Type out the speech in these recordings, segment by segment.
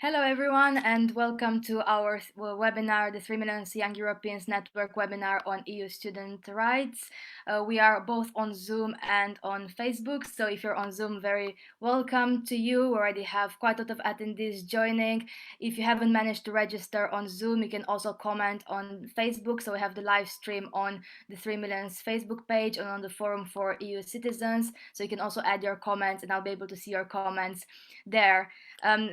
Hello, everyone, and welcome to our webinar, the 3 million Young Europeans Network webinar on EU student rights. We are both on Zoom and on Facebook, so if you're on Zoom, very welcome to you. We already have quite a lot of attendees joining. If you haven't managed to register on Zoom, you can also comment on Facebook. So we have the live stream on the 3 Million's Facebook page and on the forum for EU citizens. So you can also add your comments, and I'll be able to see your comments there.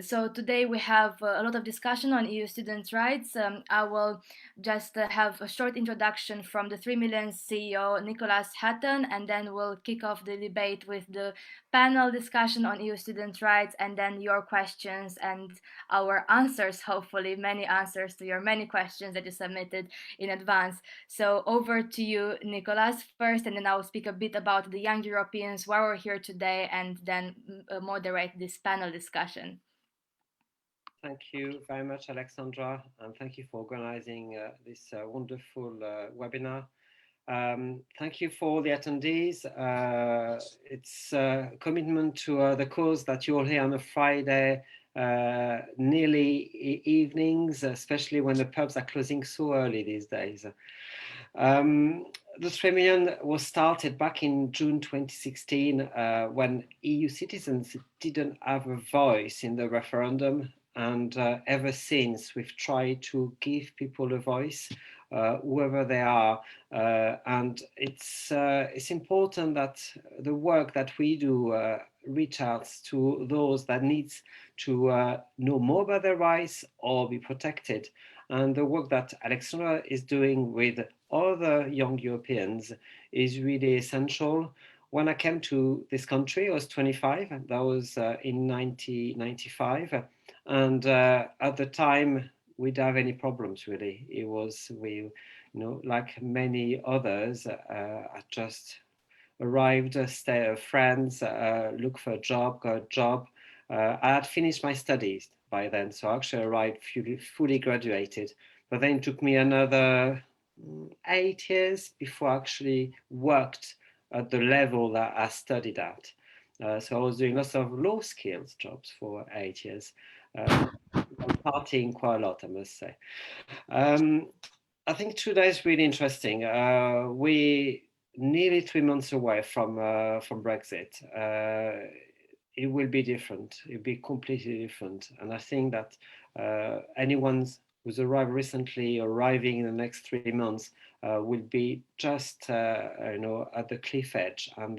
So today we have a lot of discussion on EU students' rights. I will just have a short introduction from the 3 Million CEO, Nicholas Hatton, and then we'll kick off the debate with the panel discussion on EU students' rights, and then your questions and our answers, hopefully many answers to your many questions that you submitted in advance. So over to you, Nicholas, first, and then I'll speak a bit about the young Europeans, why we're here today, and then moderate this panel discussion. Thank you very much, Alexandra, and thank you for organizing this wonderful webinar. Thank you for the attendees. It's a commitment to the cause that you're here on a Friday, nearly evenings, especially when the pubs are closing so early these days. The 3 million was started back in June 2016 when EU citizens didn't have a voice in the referendum. And ever since, we've tried to give people a voice, whoever they are. And it's important that the work that we do reach out to those that needs to know more about their rights or be protected. And the work that Alexandra is doing with other young Europeans is really essential. When I came to this country, I was 25, that was in 1995. And at the time, we didn't have any problems really. It was, like many others, I just arrived, stay friends, look for a job, got a job. I had finished my studies by then, so I actually arrived fully graduated. But then it took me another 8 years before I actually worked at the level that I studied at. So I was doing lots of low skills jobs for 8 years, partying quite a lot, I must say. I think today is really interesting. We nearly 3 months away from Brexit. It will be different. It'll be completely different. And I think that anyone who's arrived recently, arriving in the next 3 months, will be just at the cliff edge, and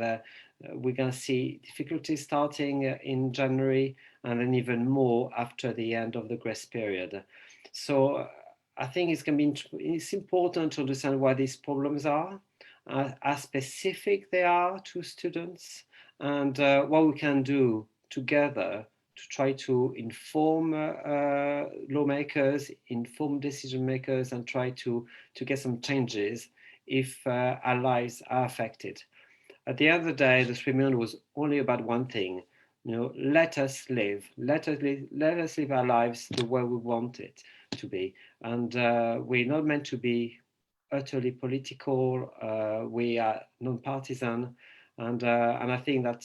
we're going to see difficulties starting in January, and then even more after the end of the grace period. So I think it's important to understand what these problems are, how specific they are to students, and what we can do together to try to inform lawmakers, inform decision makers, and try to get some changes if our lives are affected. At the end of the day, the 3 million was only about one thing. Let us live. Let us live our lives the way we want it to be. And we're not meant to be utterly political. We are non-partisan. And I think that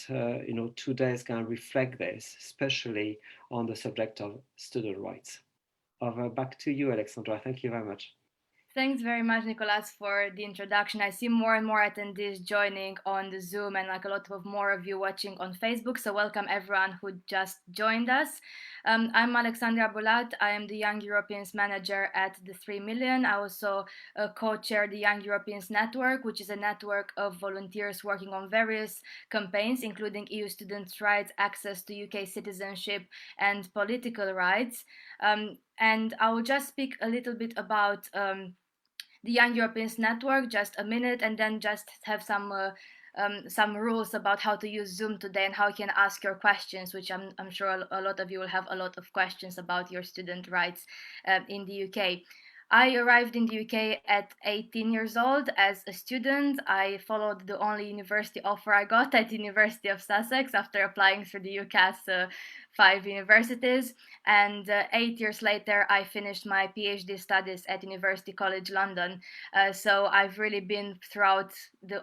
today is going to reflect this, especially on the subject of student rights. Over back to you, Alexandra. Thank you very much. Thanks very much, Nicolas, for the introduction. I see more and more attendees joining on the Zoom and like a lot of more of you watching on Facebook. So welcome everyone who just joined us. I'm Alexandra Bulat. I am the Young Europeans Manager at the 3 Million. I also co-chair the Young Europeans Network, which is a network of volunteers working on various campaigns, including EU students' rights, access to UK citizenship, and political rights. And I will just speak a little bit about the Young Europeans Network, just a minute, and then just have some rules about how to use Zoom today and how you can ask your questions, which I'm sure a lot of you will have a lot of questions about your student rights in the UK. I arrived in the UK at 18 years old as a student. I followed the only university offer I got at the University of Sussex after applying through the UCAS 5 universities. And 8 years later, I finished my PhD studies at University College London. So I've really been throughout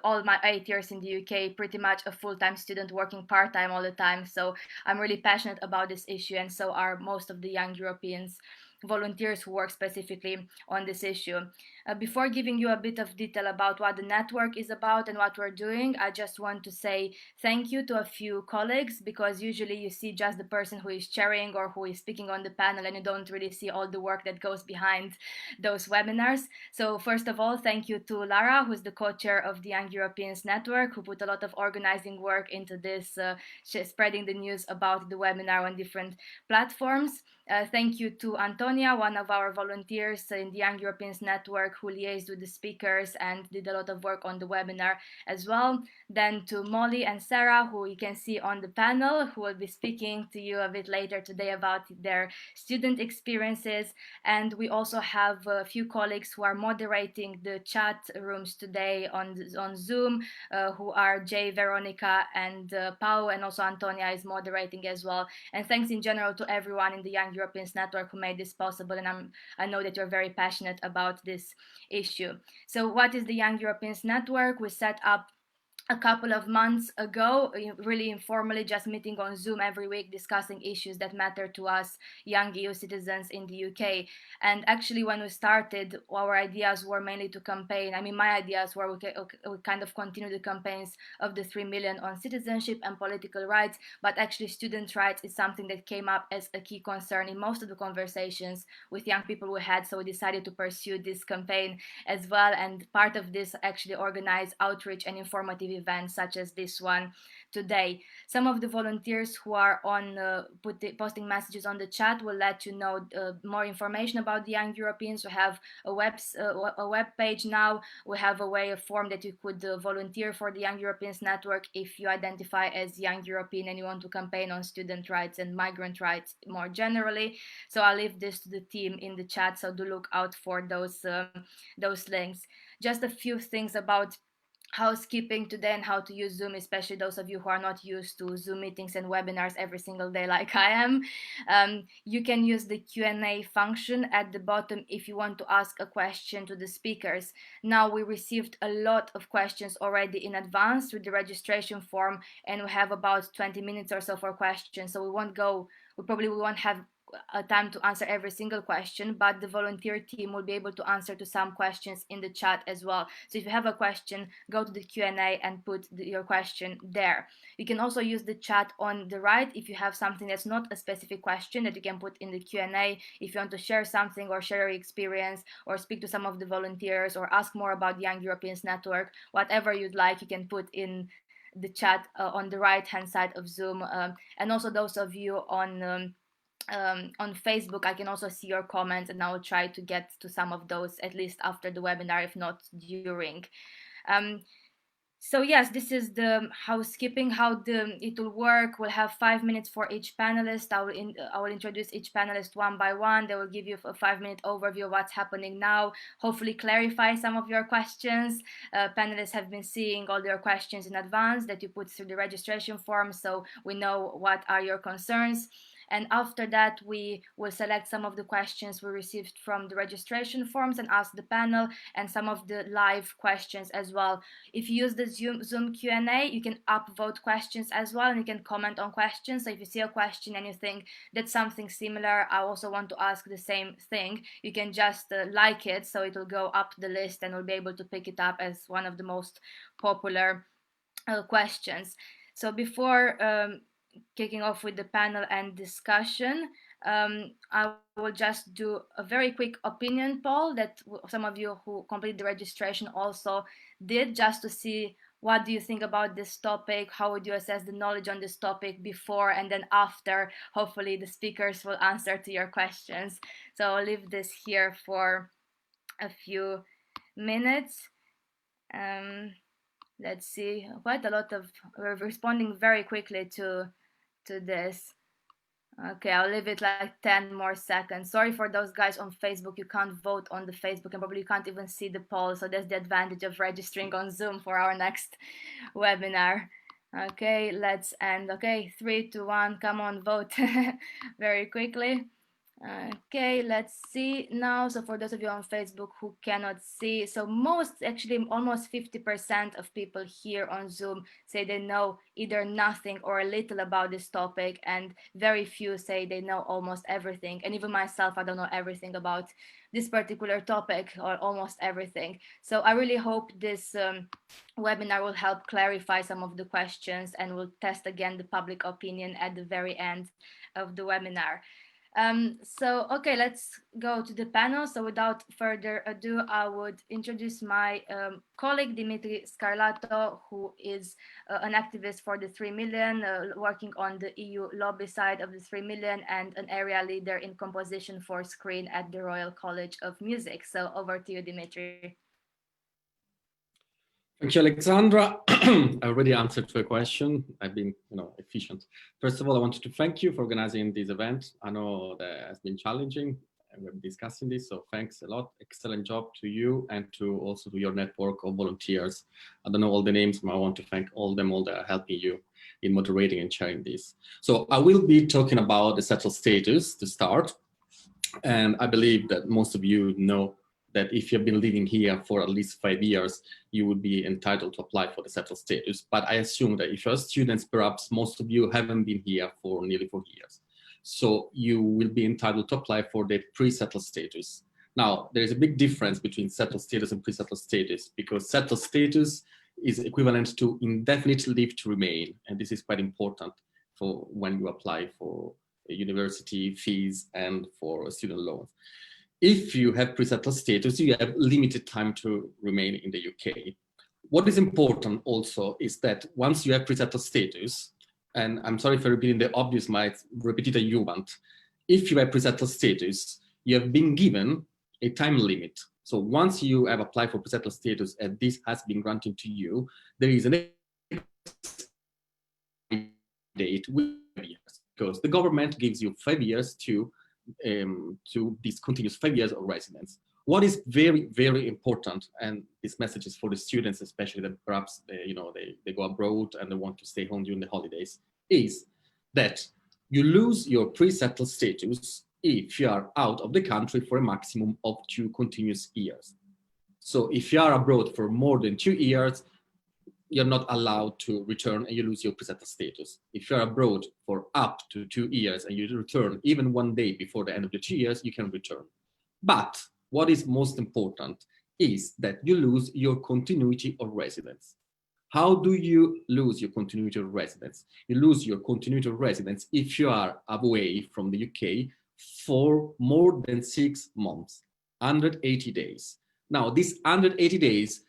all my 8 years in the UK pretty much a full-time student working part-time all the time. So I'm really passionate about this issue, and so are most of the young Europeans volunteers who work specifically on this issue. Before giving you a bit of detail about what the network is about and what we're doing, I just want to say thank you to a few colleagues, because usually you see just the person who is chairing or who is speaking on the panel, and you don't really see all the work that goes behind those webinars. So first of all, thank you to Lara, who's the co-chair of the Young Europeans Network, who put a lot of organizing work into this, spreading the news about the webinar on different platforms. Thank you to Antonia, one of our volunteers in the Young Europeans Network, who liaised with the speakers and did a lot of work on the webinar as well. Then to Molly and Sarah, who you can see on the panel, who will be speaking to you a bit later today about their student experiences. And we also have a few colleagues who are moderating the chat rooms today on Zoom, who are Jay, Veronica, and Pau, and also Antonia is moderating as well. And thanks in general to everyone in the Young Europeans Network who made this possible, and I know that you're very passionate about this issue. So what is the Young Europeans Network? We set up a couple of months ago, really informally, just meeting on Zoom every week, discussing issues that matter to us young EU citizens in the UK. And actually, when we started, our ideas were mainly to campaign. I mean, my ideas were we kind of continue the campaigns of the 3 million on citizenship and political rights, but actually student rights is something that came up as a key concern in most of the conversations with young people we had, so we decided to pursue this campaign as well. And part of this actually organized outreach and informative events such as this one today. Some of the volunteers who are on posting messages on the chat will let you know more information about the Young Europeans. We have a web page now. We have a form that you could volunteer for the Young Europeans Network if you identify as young European and you want to campaign on student rights and migrant rights more generally. So I'll leave this to the team in the chat, so do look out for those links. Just a few things about housekeeping today and how to use Zoom, especially those of you who are not used to Zoom meetings and webinars every single day like I am. You can use the Q&A function at the bottom if you want to ask a question to the speakers. Now, we received a lot of questions already in advance through the registration form, and we have about 20 minutes or so for questions, so we probably won't have a time to answer every single question, but the volunteer team will be able to answer to some questions in the chat as well. So if you have a question, go to the Q&A and put your question there. You can also use the chat on the right if you have something that's not a specific question that you can put in the Q&A. If you want to share something or share your experience or speak to some of the volunteers or ask more about the Young Europeans Network, whatever you'd like, you can put in the chat on the right hand side of Zoom. And also those of you on Facebook, I can also see your comments, and I will try to get to some of those at least after the webinar, if not during. So yes, this is the housekeeping, how it will work. We'll have 5 minutes for each panelist. I will introduce each panelist one by one. They will give you a 5-minute overview of what's happening now, hopefully clarify some of your questions. Panelists have been seeing all your questions in advance that you put through the registration form, so we know what are your concerns. And after that, we will select some of the questions we received from the registration forms and ask the panel, and some of the live questions as well. If you use the Zoom Q&A, you can upvote questions as well, and you can comment on questions. So if you see a question and you think that's something similar, I also want to ask the same thing, you can just like it, so it will go up the list and we'll be able to pick it up as one of the most popular questions. So before kicking off with the panel and discussion, I will just do a very quick opinion poll that some of you who completed the registration also did, just to see what do you think about this topic, how would you assess the knowledge on this topic before and then after. Hopefully the speakers will answer to your questions. So I'll leave this here for a few minutes. Let's see, quite a lot of, we're responding very quickly to this. Okay, I'll leave it like 10 more seconds. Sorry for those guys on Facebook. You can't vote on the Facebook and probably you can't even see the poll. So that's the advantage of registering on Zoom for our next webinar. Okay, let's end. Okay, 3, 2, 1. Come on, vote very quickly. Okay, let's see now. So for those of you on Facebook who cannot see, so actually almost 50% of people here on Zoom say they know either nothing or a little about this topic, and very few say they know almost everything. And even myself, I don't know everything about this particular topic or almost everything. So I really hope this webinar will help clarify some of the questions and will test again the public opinion at the very end of the webinar. Okay, let's go to the panel. So without further ado, I would introduce my colleague, Dimitri Scarlato, who is an activist for the 3 million, working on the EU lobby side of the 3 million and an area leader in composition for screen at the Royal College of Music. So over to you, Dimitri. Thank you, Alexandra. I already answered to a question. I've been, efficient. First of all, I wanted to thank you for organizing this event. I know that has been challenging, and we're discussing this. So thanks a lot. Excellent job to you and also to your network of volunteers. I don't know all the names, but I want to thank all them, all that are helping you in moderating and sharing this. So I will be talking about the settled status to start. And I believe that most of you know that if you've been living here for at least 5 years, you would be entitled to apply for the settled status. But I assume that if you're students, perhaps most of you haven't been here for nearly 4 years. So you will be entitled to apply for the pre-settled status. Now, there is a big difference between settled status and pre-settled status, because settled status is equivalent to indefinite leave to remain. And this is quite important for when you apply for university fees and for student loans. If you have pre-settled status, you have limited time to remain in the UK. What is important also is that once you have pre-settled status, and I'm sorry for repeating the obvious, might repeat it you want. If you have pre-settled status, you have been given a time limit. So once you have applied for pre-settled status and this has been granted to you, there is an date with 5 years, because the government gives you 5 years to this continuous 5 years of residence. What is very, very important, and this message is for the students, especially that perhaps they go abroad and they want to stay home during the holidays, is that you lose your pre-settled status if you are out of the country for a maximum of 2 continuous years. So if you are abroad for more than 2 years, you're not allowed to return and you lose your pre-settled status. If you're abroad for up to 2 years and you return even 1 day before the end of the 2 years, you can return. But what is most important is that you lose your continuity of residence. How do you lose your continuity of residence? You lose your continuity of residence if you are away from the UK for more than 6 months, 180 days. Now, these 180 days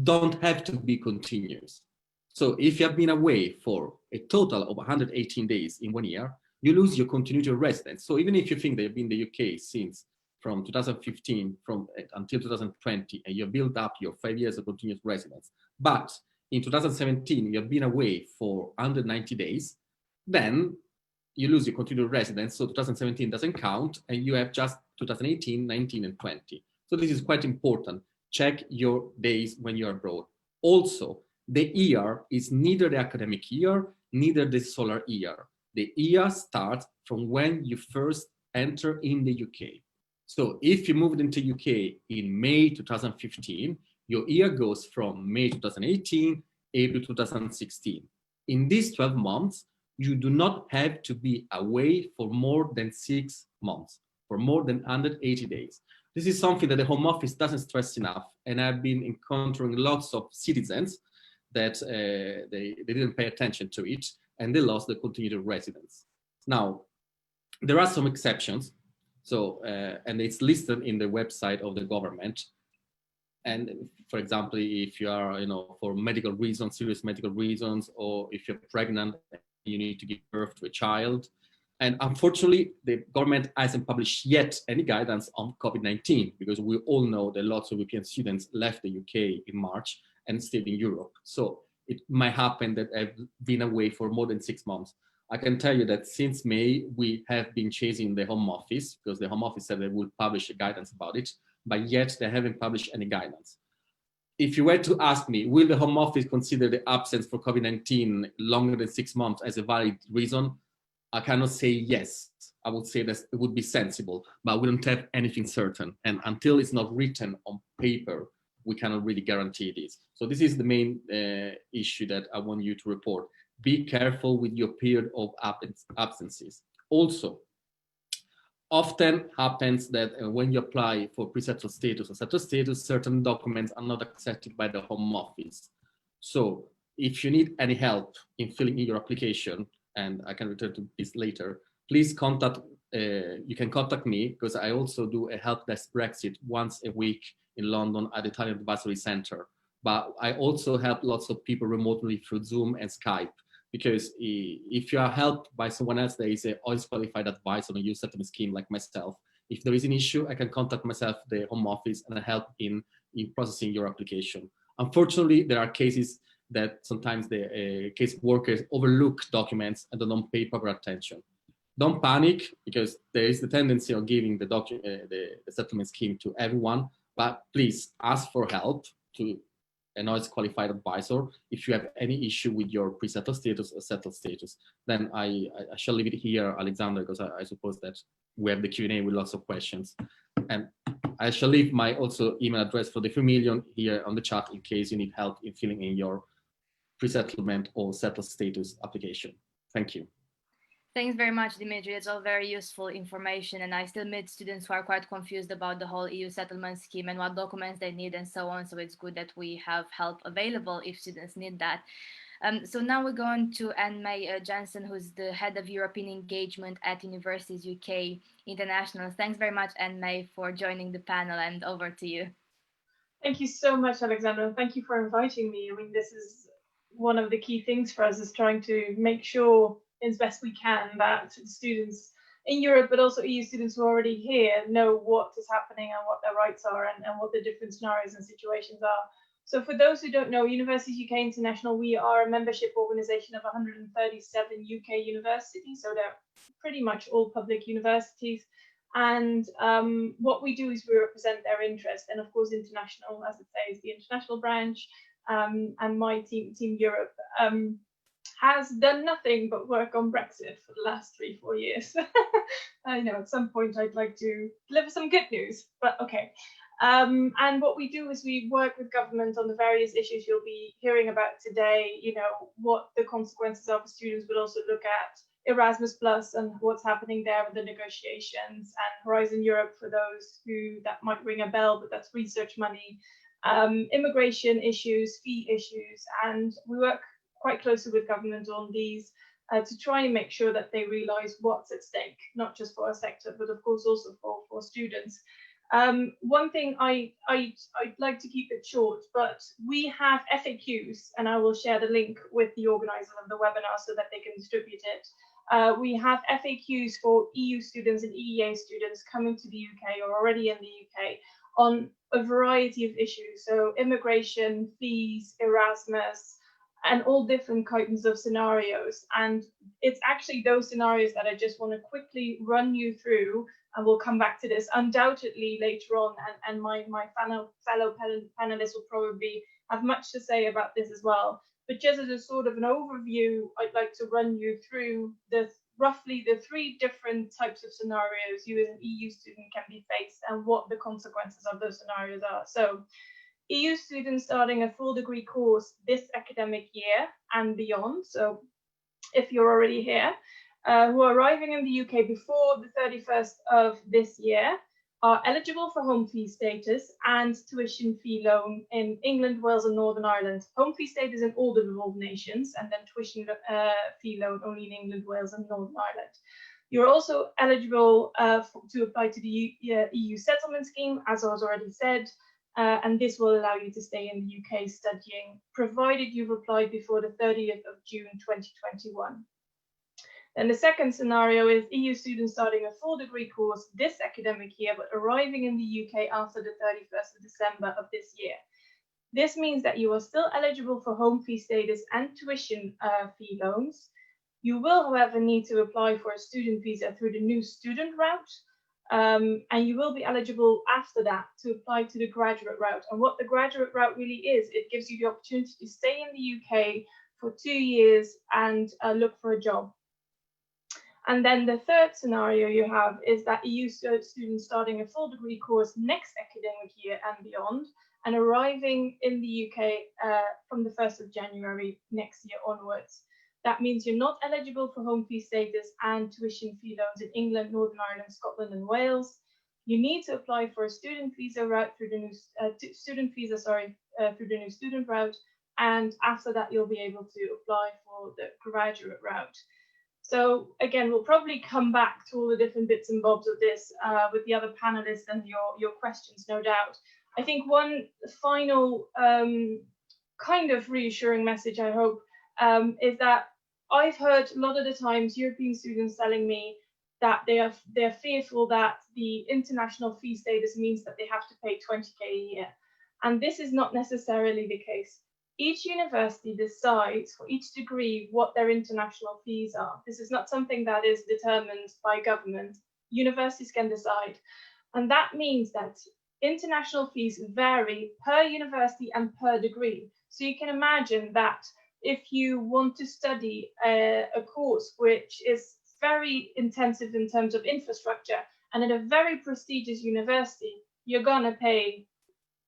don't have to be continuous. So if you have been away for a total of 118 days in 1 year, you lose your continuity of residence. So even if you think that you've been in the UK since from 2015 until 2020, and you build up your 5 years of continuous residence, but in 2017 you have been away for 190 days, then you lose your continuous residence. So 2017 doesn't count, and you have just 2018, 19, and 20. So this is quite important. Check your days when you're abroad. Also, the year is neither the academic year, neither the solar year. The year starts from when you first enter in the UK. So if you moved into UK in May 2015, your year goes from May 2018, April 2016. In these 12 months, you do not have to be away for more than 6 months, for more than 180 days. This is something that the Home Office doesn't stress enough, and I've been encountering lots of citizens that they didn't pay attention to it, and they lost the continuity of residence. Now, there are some exceptions, so and it's listed in the website of the government. And for example, if you are, for medical reasons, serious medical reasons, or if you're pregnant, you need to give birth to a child. And unfortunately, the government hasn't published yet any guidance on COVID-19, because we all know that lots of European students left the UK in March and stayed in Europe. So it might happen that I've been away for more than 6 months. I can tell you that since May, we have been chasing the Home Office because the Home Office said they would publish a guidance about it, but yet they haven't published any guidance. If you were to ask me, will the Home Office consider the absence for COVID-19 longer than 6 months as a valid reason? I cannot say yes. I would say that it would be sensible, but we don't have anything certain. And until it's not written on paper, we cannot really guarantee this. So this is the main issue that I want you to report. Be careful with your period of absences. Also, often happens that when you apply for pre-settled status or settled status, certain documents are not accepted by the Home Office. So if you need any help in filling in your application, and I can return to this later, please contact, you can contact me because I also do a help desk Brexit once a week in London at the Italian Advisory Center. But I also help lots of people remotely through Zoom and Skype, because if you are helped by someone else, there is a always qualified advisor on a youth settlement scheme like myself. If there is an issue, I can contact myself, the Home Office, and help in processing your application. Unfortunately, there are cases that sometimes the case workers overlook documents and don't pay proper attention. Don't panic, because there is the tendency of giving the settlement scheme to everyone, but please ask for help to an always qualified advisor if you have any issue with your pre-settled status or settled status. Then I shall leave it here, Alexander, because I suppose that we have the Q&A with lots of questions. And I shall leave my also email address for the 3million here on the chat in case you need help in filling in your pre-settlement or settled status application. Thank you. Thanks very much, Dimitri. It's all very useful information, and I still meet students who are quite confused about the whole EU settlement scheme and what documents they need and so on. So it's good that we have help available if students need that. So now we're going to Anne-May Jensen, who's the head of European engagement at Universities UK International. Thanks very much, Anne-May, for joining the panel, and over to you. Thank you so much, Alexandra. Thank you for inviting me. I mean, this is one of the key things for us, is trying to make sure as best we can that students in Europe, but also EU students who are already here, know what is happening and what their rights are, and what the different scenarios and situations are. So for those who don't know, Universities UK International, we are a membership organization of 137 UK universities, so they're pretty much all public universities. And what we do is we represent their interest, and of course international, as it says, the international branch, and my team Europe, has done nothing but work on Brexit for the last 3-4 years. I know at some point I'd like to deliver some good news, but okay. And what we do is we work with government on the various issues you'll be hearing about today, you know, what the consequences are for students, but also look at Erasmus Plus and what's happening there with the negotiations, and Horizon Europe for those who that might ring a bell, but that's research money, immigration issues, fee issues, and we work quite closely with government on these to try and make sure that they realize what's at stake, not just for our sector, but of course also for students. One thing I'd like to keep it short, but we have FAQs, and I will share the link with the organizers of the webinar so that they can distribute it. We have FAQs for EU students and EEA students coming to the UK or already in the UK on a variety of issues. So immigration, fees, Erasmus, and all different kinds of scenarios. And it's actually those scenarios that I just want to quickly run you through, and we'll come back to this undoubtedly later on, and my fellow panelists will probably have much to say about this as well. But just as a sort of an overview, I'd like to run you through roughly the 3 different types of scenarios you as an EU student can be faced, and what the consequences of those scenarios are. So EU students starting a full degree course this academic year and beyond, so if you're already here, who are arriving in the UK before the 31st of this year, are eligible for home fee status and tuition fee loan in England, Wales, and Northern Ireland. Home fee status in all the devolved nations, and then tuition fee loan only in England, Wales, and Northern Ireland. You're also eligible to apply to the EU settlement scheme, as I was already said, and this will allow you to stay in the UK studying, provided you've applied before the 30th of June 2021. And the second scenario is EU students starting a full degree course this academic year, but arriving in the UK after the 31st of December of this year. This means that you are still eligible for home fee status and tuition fee loans. You will, however, need to apply for a student visa through the new student route. And you will be eligible after that to apply to the graduate route. And what the graduate route really is, it gives you the opportunity to stay in the UK for 2 years and look for a job. And then the third scenario you have is that EU students starting a full degree course next academic year and beyond, and arriving in the UK from the 1st of January next year onwards. That means you're not eligible for home fee status and tuition fee loans in England, Northern Ireland, Scotland, and Wales. You need to apply for a student visa route through the new through the new student route, and after that you'll be able to apply for the graduate route. So again, we'll probably come back to all the different bits and bobs of this with the other panelists and your questions, no doubt. I think one final kind of reassuring message, I hope, is that I've heard a lot of the times European students telling me that they're fearful that the international fee status means that they have to pay 20k a year. And this is not necessarily the case. Each university decides for each degree what their international fees are. This is not something that is determined by government. Universities can decide. And that means that international fees vary per university and per degree. So you can imagine that if you want to study a course which is very intensive in terms of infrastructure and at a very prestigious university, you're gonna pay,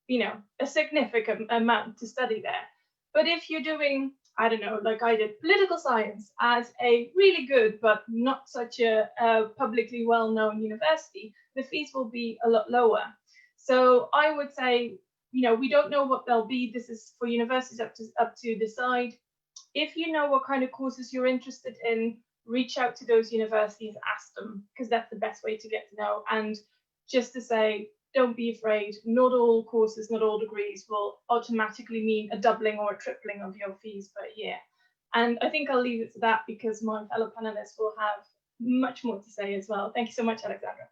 you know, a significant amount to study there. But if you're doing, I don't know, like I did, political science at a really good but not such a publicly well-known university, the fees will be a lot lower. So I would say, you know, we don't know what they'll be. This is for universities up to decide. If you know what kind of courses you're interested in, reach out to those universities, ask them, because that's the best way to get to know. And just to say, don't be afraid, not all courses, not all degrees will automatically mean a doubling or a tripling of your fees per year. And I think I'll leave it to that because my fellow panelists will have much more to say as well. Thank you so much, Alexandra.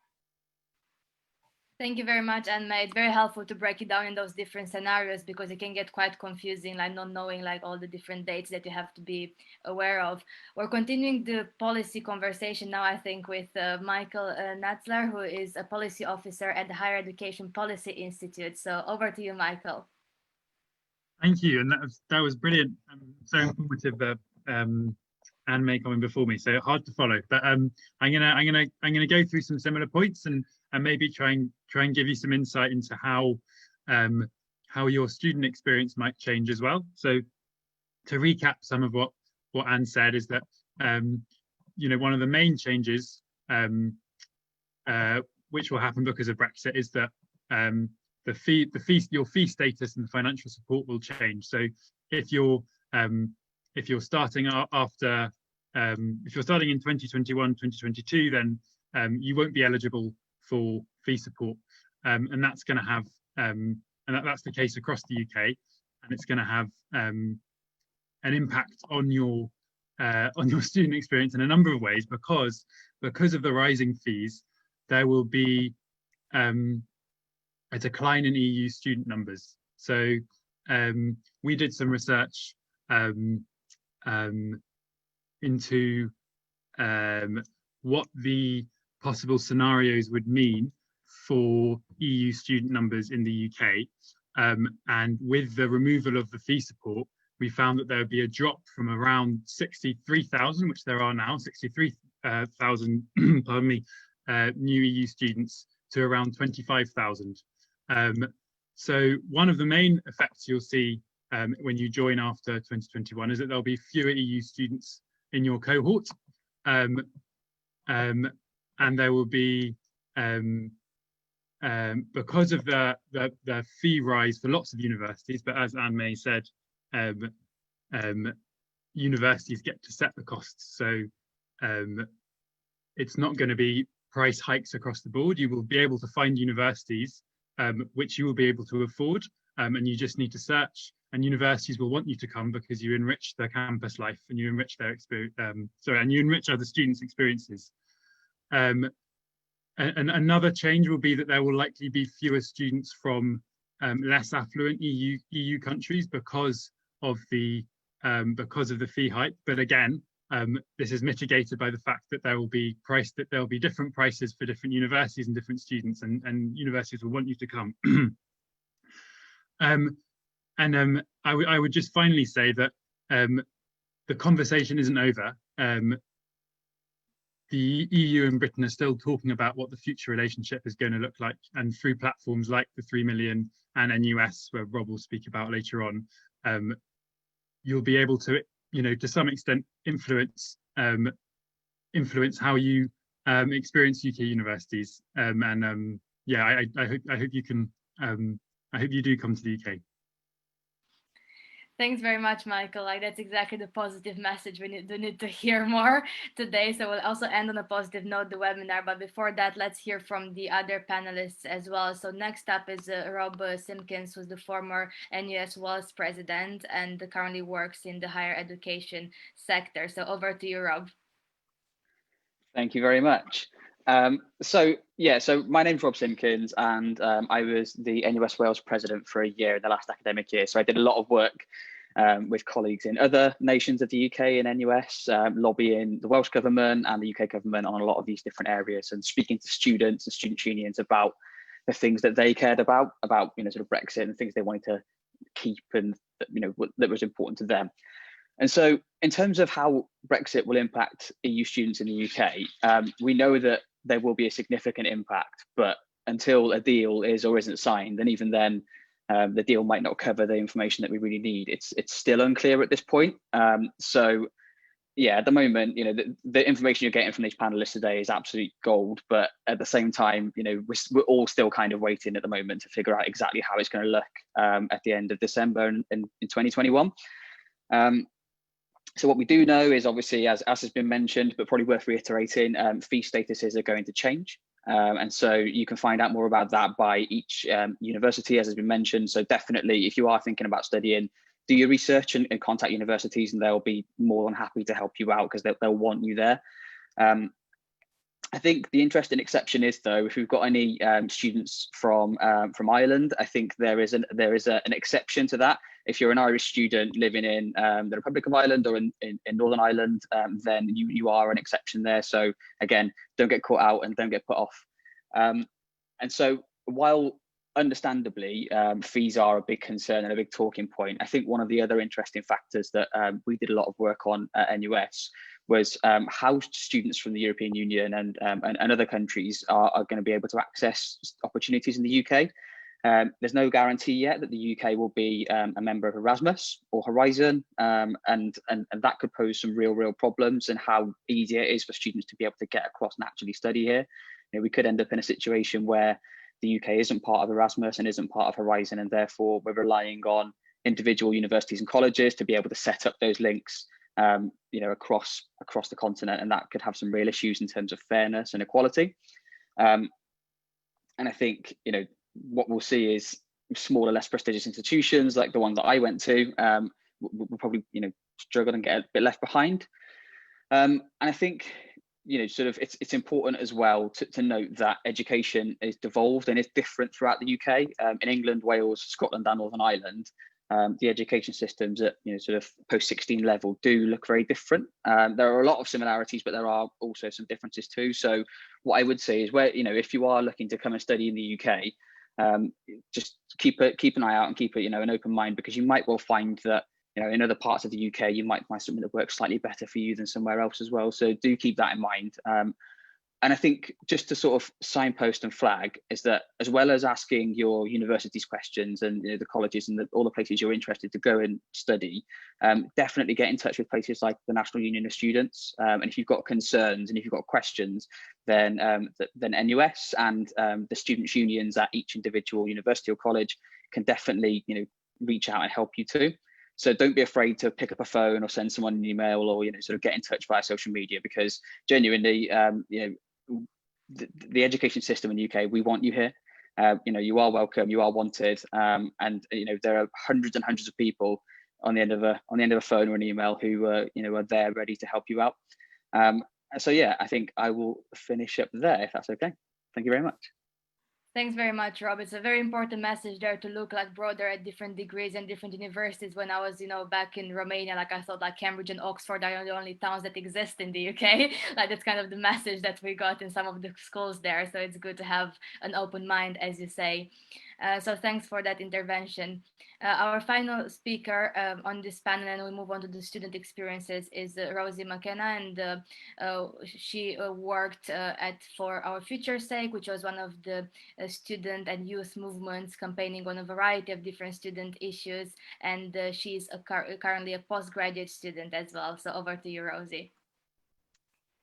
Thank you very much, Anne-May. It's very helpful to break it down in those different scenarios because it can get quite confusing, like not knowing like all the different dates that you have to be aware of. We're continuing the policy conversation now, I think, with Michael Natzler, who is a policy officer at the Higher Education Policy Institute. So over to you, Michael. Thank you, and that was brilliant. So informative. Anne-May coming before me, so hard to follow. But I'm gonna go through some similar points and maybe try and give you some insight into how your student experience might change as well. So to recap some of what Anne said is that you know, one of the main changes which will happen because of Brexit is that your fee status and the financial support will change. So if you're starting after if you're starting in 2021, 2022, then you won't be eligible for fee support, and that's going to have and that's the case across the UK, and it's going to have an impact on your student experience in a number of ways because of the rising fees. There will be a decline in EU student numbers. So we did some research into what the possible scenarios would mean for EU student numbers in the UK. And with the removal of the fee support, we found that there would be a drop from around 63,000, which there are now, 63,000, pardon me, new EU students to around 25,000. So one of the main effects you'll see when you join after 2021 is that there'll be fewer EU students in your cohort, and there will be because of the fee rise for lots of universities, but as Anne-May said, universities get to set the costs, so it's not going to be price hikes across the board. You will be able to find universities which you will be able to afford, and you just need to search, and universities will want you to come because you enrich their campus life and you enrich their experience, and you enrich other students' experiences. And another change will be that there will likely be fewer students from less affluent EU countries because of the fee hike. But again, this is mitigated by the fact that there will be different prices for different universities and different students, and universities will want you to come. I would just finally say that the conversation isn't over. The EU and Britain are still talking about what the future relationship is going to look like, and through platforms like the 3 million and NUS, where Rob will speak about later on, you'll be able to, to some extent, influence how you experience UK universities. Yeah, I hope you can. I hope you do come to the UK. Thanks very much, Michael. Like, that's exactly the positive message we need to hear more today. So we'll also end on a positive note, the webinar. But before that, let's hear from the other panelists as well. So next up is Rob Simkins, who's the former NUS Wales president and currently works in the higher education sector. So over to you, Rob. Thank you very much. So my name's Rob Simkins, and I was the NUS Wales president for a year in the last academic year. So I did a lot of work with colleagues in other nations of the UK and NUS, lobbying the Welsh government and the UK government on a lot of these different areas, and speaking to students and student unions about the things that they cared about sort of Brexit and things they wanted to keep, and that was important to them. And so in terms of how Brexit will impact EU students in the UK, we know that there will be a significant impact, but until a deal is or isn't signed, and even then, the deal might not cover the information that we really need. It's still unclear at this point. So yeah, at the moment, the information you're getting from these panelists today is absolute gold, but at the same time, we're all still kind of waiting at the moment to figure out exactly how it's going to look at the end of December in 2021. So what we do know is, obviously, as has been mentioned, but probably worth reiterating, fee statuses are going to change. And so you can find out more about that by each university, as has been mentioned. So definitely, if you are thinking about studying, do your research and contact universities, and they'll be more than happy to help you out, because they'll want you there. I think the interesting exception is, though, if we've got any students from Ireland, I think there is an exception to that. If you're an Irish student living in the Republic of Ireland or in Northern Ireland, then you are an exception there. So again, don't get caught out and don't get put off. And so while understandably fees are a big concern and a big talking point, I think one of the other interesting factors that we did a lot of work on at NUS was how students from the European Union and other countries are going to be able to access opportunities in the UK. There's no guarantee yet that the UK will be a member of Erasmus or Horizon, and that could pose some real problems, and how easy it is for students to be able to get across and actually study here. We could end up in a situation where the UK isn't part of Erasmus and isn't part of Horizon, and therefore we're relying on individual universities and colleges to be able to set up those links across the continent, and that could have some real issues in terms of fairness and equality. And I think what we'll see is smaller, less prestigious institutions like the ones that I went to will probably struggle and get a bit left behind. And I think it's important as well to note that education is devolved and is different throughout the UK. In England, Wales, Scotland, and Northern Ireland, the education systems at sort of post-16 level do look very different. There are a lot of similarities, but there are also some differences too. So what I would say is, where if you are looking to come and study in the UK, just keep an eye out and keep an open mind, because you might well find that in other parts of the UK you might find something that works slightly better for you than somewhere else as well. So do keep that in mind. And I think just to sort of signpost and flag is that, as well as asking your university's questions and the colleges and all the places you're interested to go and study, definitely get in touch with places like the National Union of Students. And if you've got concerns and if you've got questions, then NUS and the students' unions at each individual university or college can definitely reach out and help you too. So don't be afraid to pick up a phone or send someone an email, or sort of get in touch via social media, because genuinely the education system in the UK, we want you here. You are welcome, you are wanted, and there are hundreds and hundreds of people on the end of a phone or an email who are there ready to help you out. So yeah, I think I will finish up there, if that's okay. Thank you very much. Thanks very much, Rob. It's a very important message there to look like broader at different degrees and different universities. When I was, back in Romania, like I thought like Cambridge and Oxford are the only towns that exist in the UK. Like that's kind of the message that we got in some of the schools there. So it's good to have an open mind, as you say. So thanks for that intervention. Our final speaker on this panel, and we move on to the student experiences, is Rosie McKenna, and she worked for Our Future's Sake, which was one of the student and youth movements campaigning on a variety of different student issues, and she's currently a postgraduate student as well. So over to you, Rosie.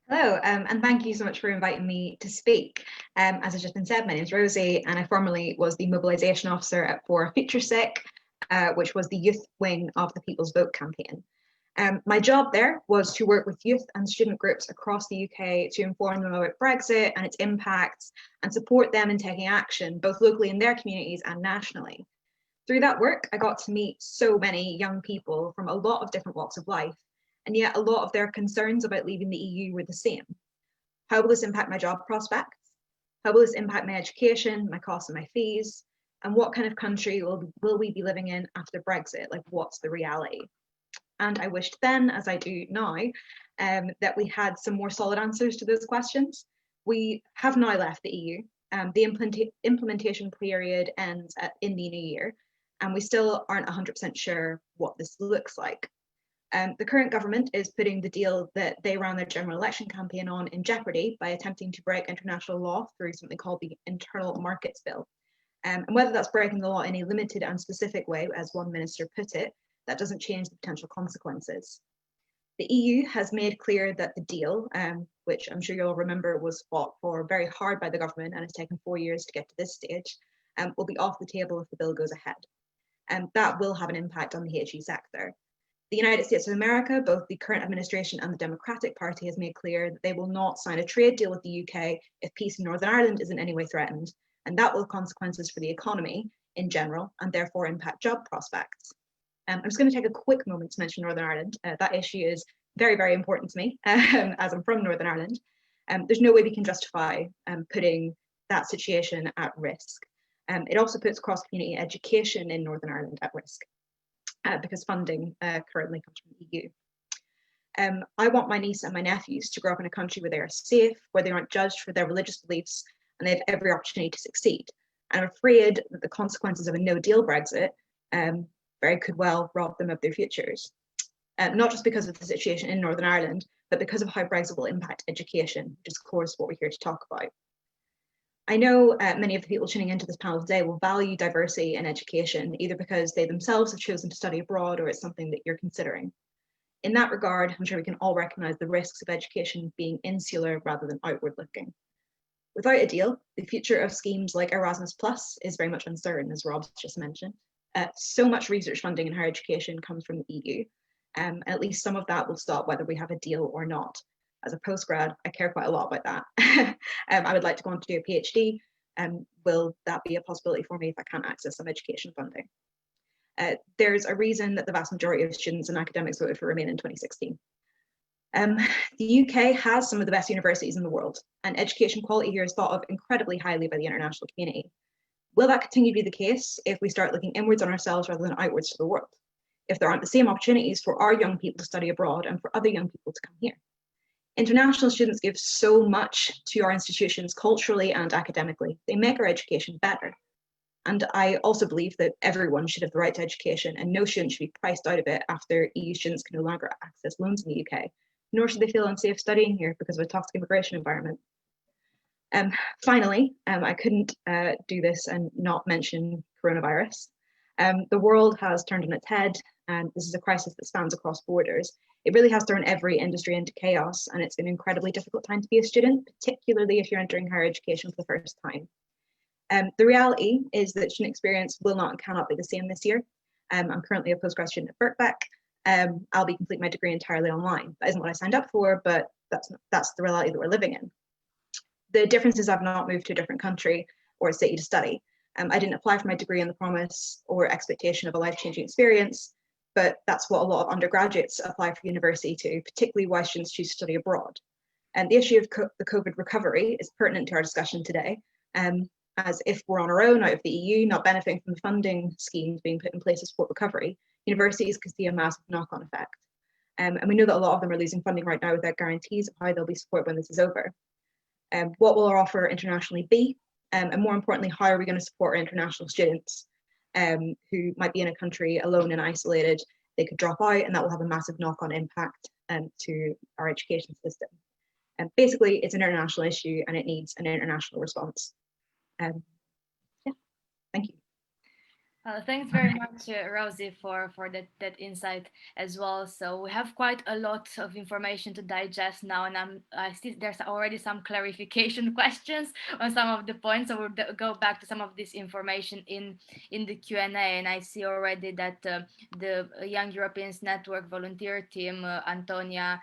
Hello, and thank you so much for inviting me to speak. As has just been said, my name is Rosie, and I formerly was the mobilisation officer for Our Future's Sake, which was the youth wing of the People's Vote campaign. My job there was to work with youth and student groups across the UK to inform them about Brexit and its impacts and support them in taking action, both locally in their communities and nationally. Through that work, I got to meet so many young people from a lot of different walks of life, and yet a lot of their concerns about leaving the EU were the same. How will this impact my job prospects? How will this impact my education, my costs and my fees? And what kind of country will we be living in after Brexit? Like, what's the reality? And I wished then, as I do now, that we had some more solid answers to those questions. We have now left the EU. The implementation period ends in the new year, and we still aren't 100% sure what this looks like. The current government is putting the deal that they ran their general election campaign on in jeopardy by attempting to break international law through something called the Internal Markets Bill. And whether that's breaking the law in a limited and specific way, as one minister put it, that doesn't change the potential consequences. The EU has made clear that the deal, which I'm sure you'll remember was fought for very hard by the government and has taken 4 years to get to this stage, will be off the table if the bill goes ahead. And that will have an impact on the HE sector. The United States of America, both the current administration and the Democratic Party, has made clear that they will not sign a trade deal with the UK if peace in Northern Ireland is in any way threatened, and that will have consequences for the economy in general and therefore impact job prospects. I'm just going to take a quick moment to mention Northern Ireland. That issue is very, very important to me, as I'm from Northern Ireland. There's no way we can justify putting that situation at risk. It also puts cross-community education in Northern Ireland at risk. Because funding currently comes from the EU. I want my niece and my nephews to grow up in a country where they are safe, where they aren't judged for their religious beliefs, and they have every opportunity to succeed. And I'm afraid that the consequences of a no-deal Brexit very could well rob them of their futures. Not just because of the situation in Northern Ireland, but because of how Brexit will impact education, which is of course what we're here to talk about. I know many of the people tuning into this panel today will value diversity in education, either because they themselves have chosen to study abroad or it's something that you're considering. In that regard, I'm sure we can all recognise the risks of education being insular rather than outward looking. Without a deal, the future of schemes like Erasmus Plus is very much uncertain, as Rob's just mentioned. So much research funding in higher education comes from the EU, and at least some of that will stop whether we have a deal or not. As a postgrad, I care quite a lot about that. I would like to go on to do a PhD. Will that be a possibility for me if I can't access some education funding? There's a reason that the vast majority of students and academics voted for Remain in 2016. The UK has some of the best universities in the world, and education quality here is thought of incredibly highly by the international community. Will that continue to be the case if we start looking inwards on ourselves rather than outwards to the world? If there aren't the same opportunities for our young people to study abroad and for other young people to come here? International students give so much to our institutions culturally and academically. They make our education better. And I also believe that everyone should have the right to education, and no student should be priced out of it after EU students can no longer access loans in the UK, nor should they feel unsafe studying here because of a toxic immigration environment. Finally, I couldn't do this and not mention coronavirus. The world has turned on its head, and this is a crisis that spans across borders. It really has thrown every industry into chaos, and it's been an incredibly difficult time to be a student, particularly if you're entering higher education for the first time. The reality is that student experience will not and cannot be the same this year. I'm currently a postgrad student at Birkbeck. I'll be completing my degree entirely online. That isn't what I signed up for, but that's the reality that we're living in. The difference is I've not moved to a different country or a city to study. I didn't apply for my degree on the promise or expectation of a life-changing experience, but that's what a lot of undergraduates apply for university to, particularly why students choose to study abroad. And the issue of the COVID recovery is pertinent to our discussion today. And as if we're on our own out of the EU, not benefiting from the funding schemes being put in place to support recovery, universities could see a massive knock-on effect. And we know that a lot of them are losing funding right now without guarantees of how they'll be supported when this is over. What will our offer internationally be? And more importantly, how are we going to support our international students who might be in a country alone and isolated? They could drop out, and that will have a massive knock-on impact to our education system. And basically, it's an international issue and it needs an international response. Yeah, thank you. Thanks very much, Rosie, for that insight as well. So we have quite a lot of information to digest now, and I see there's already some clarification questions on some of the points. So we'll go back to some of this information in the Q&A, and I see already that the Young Europeans Network volunteer team, Antonia,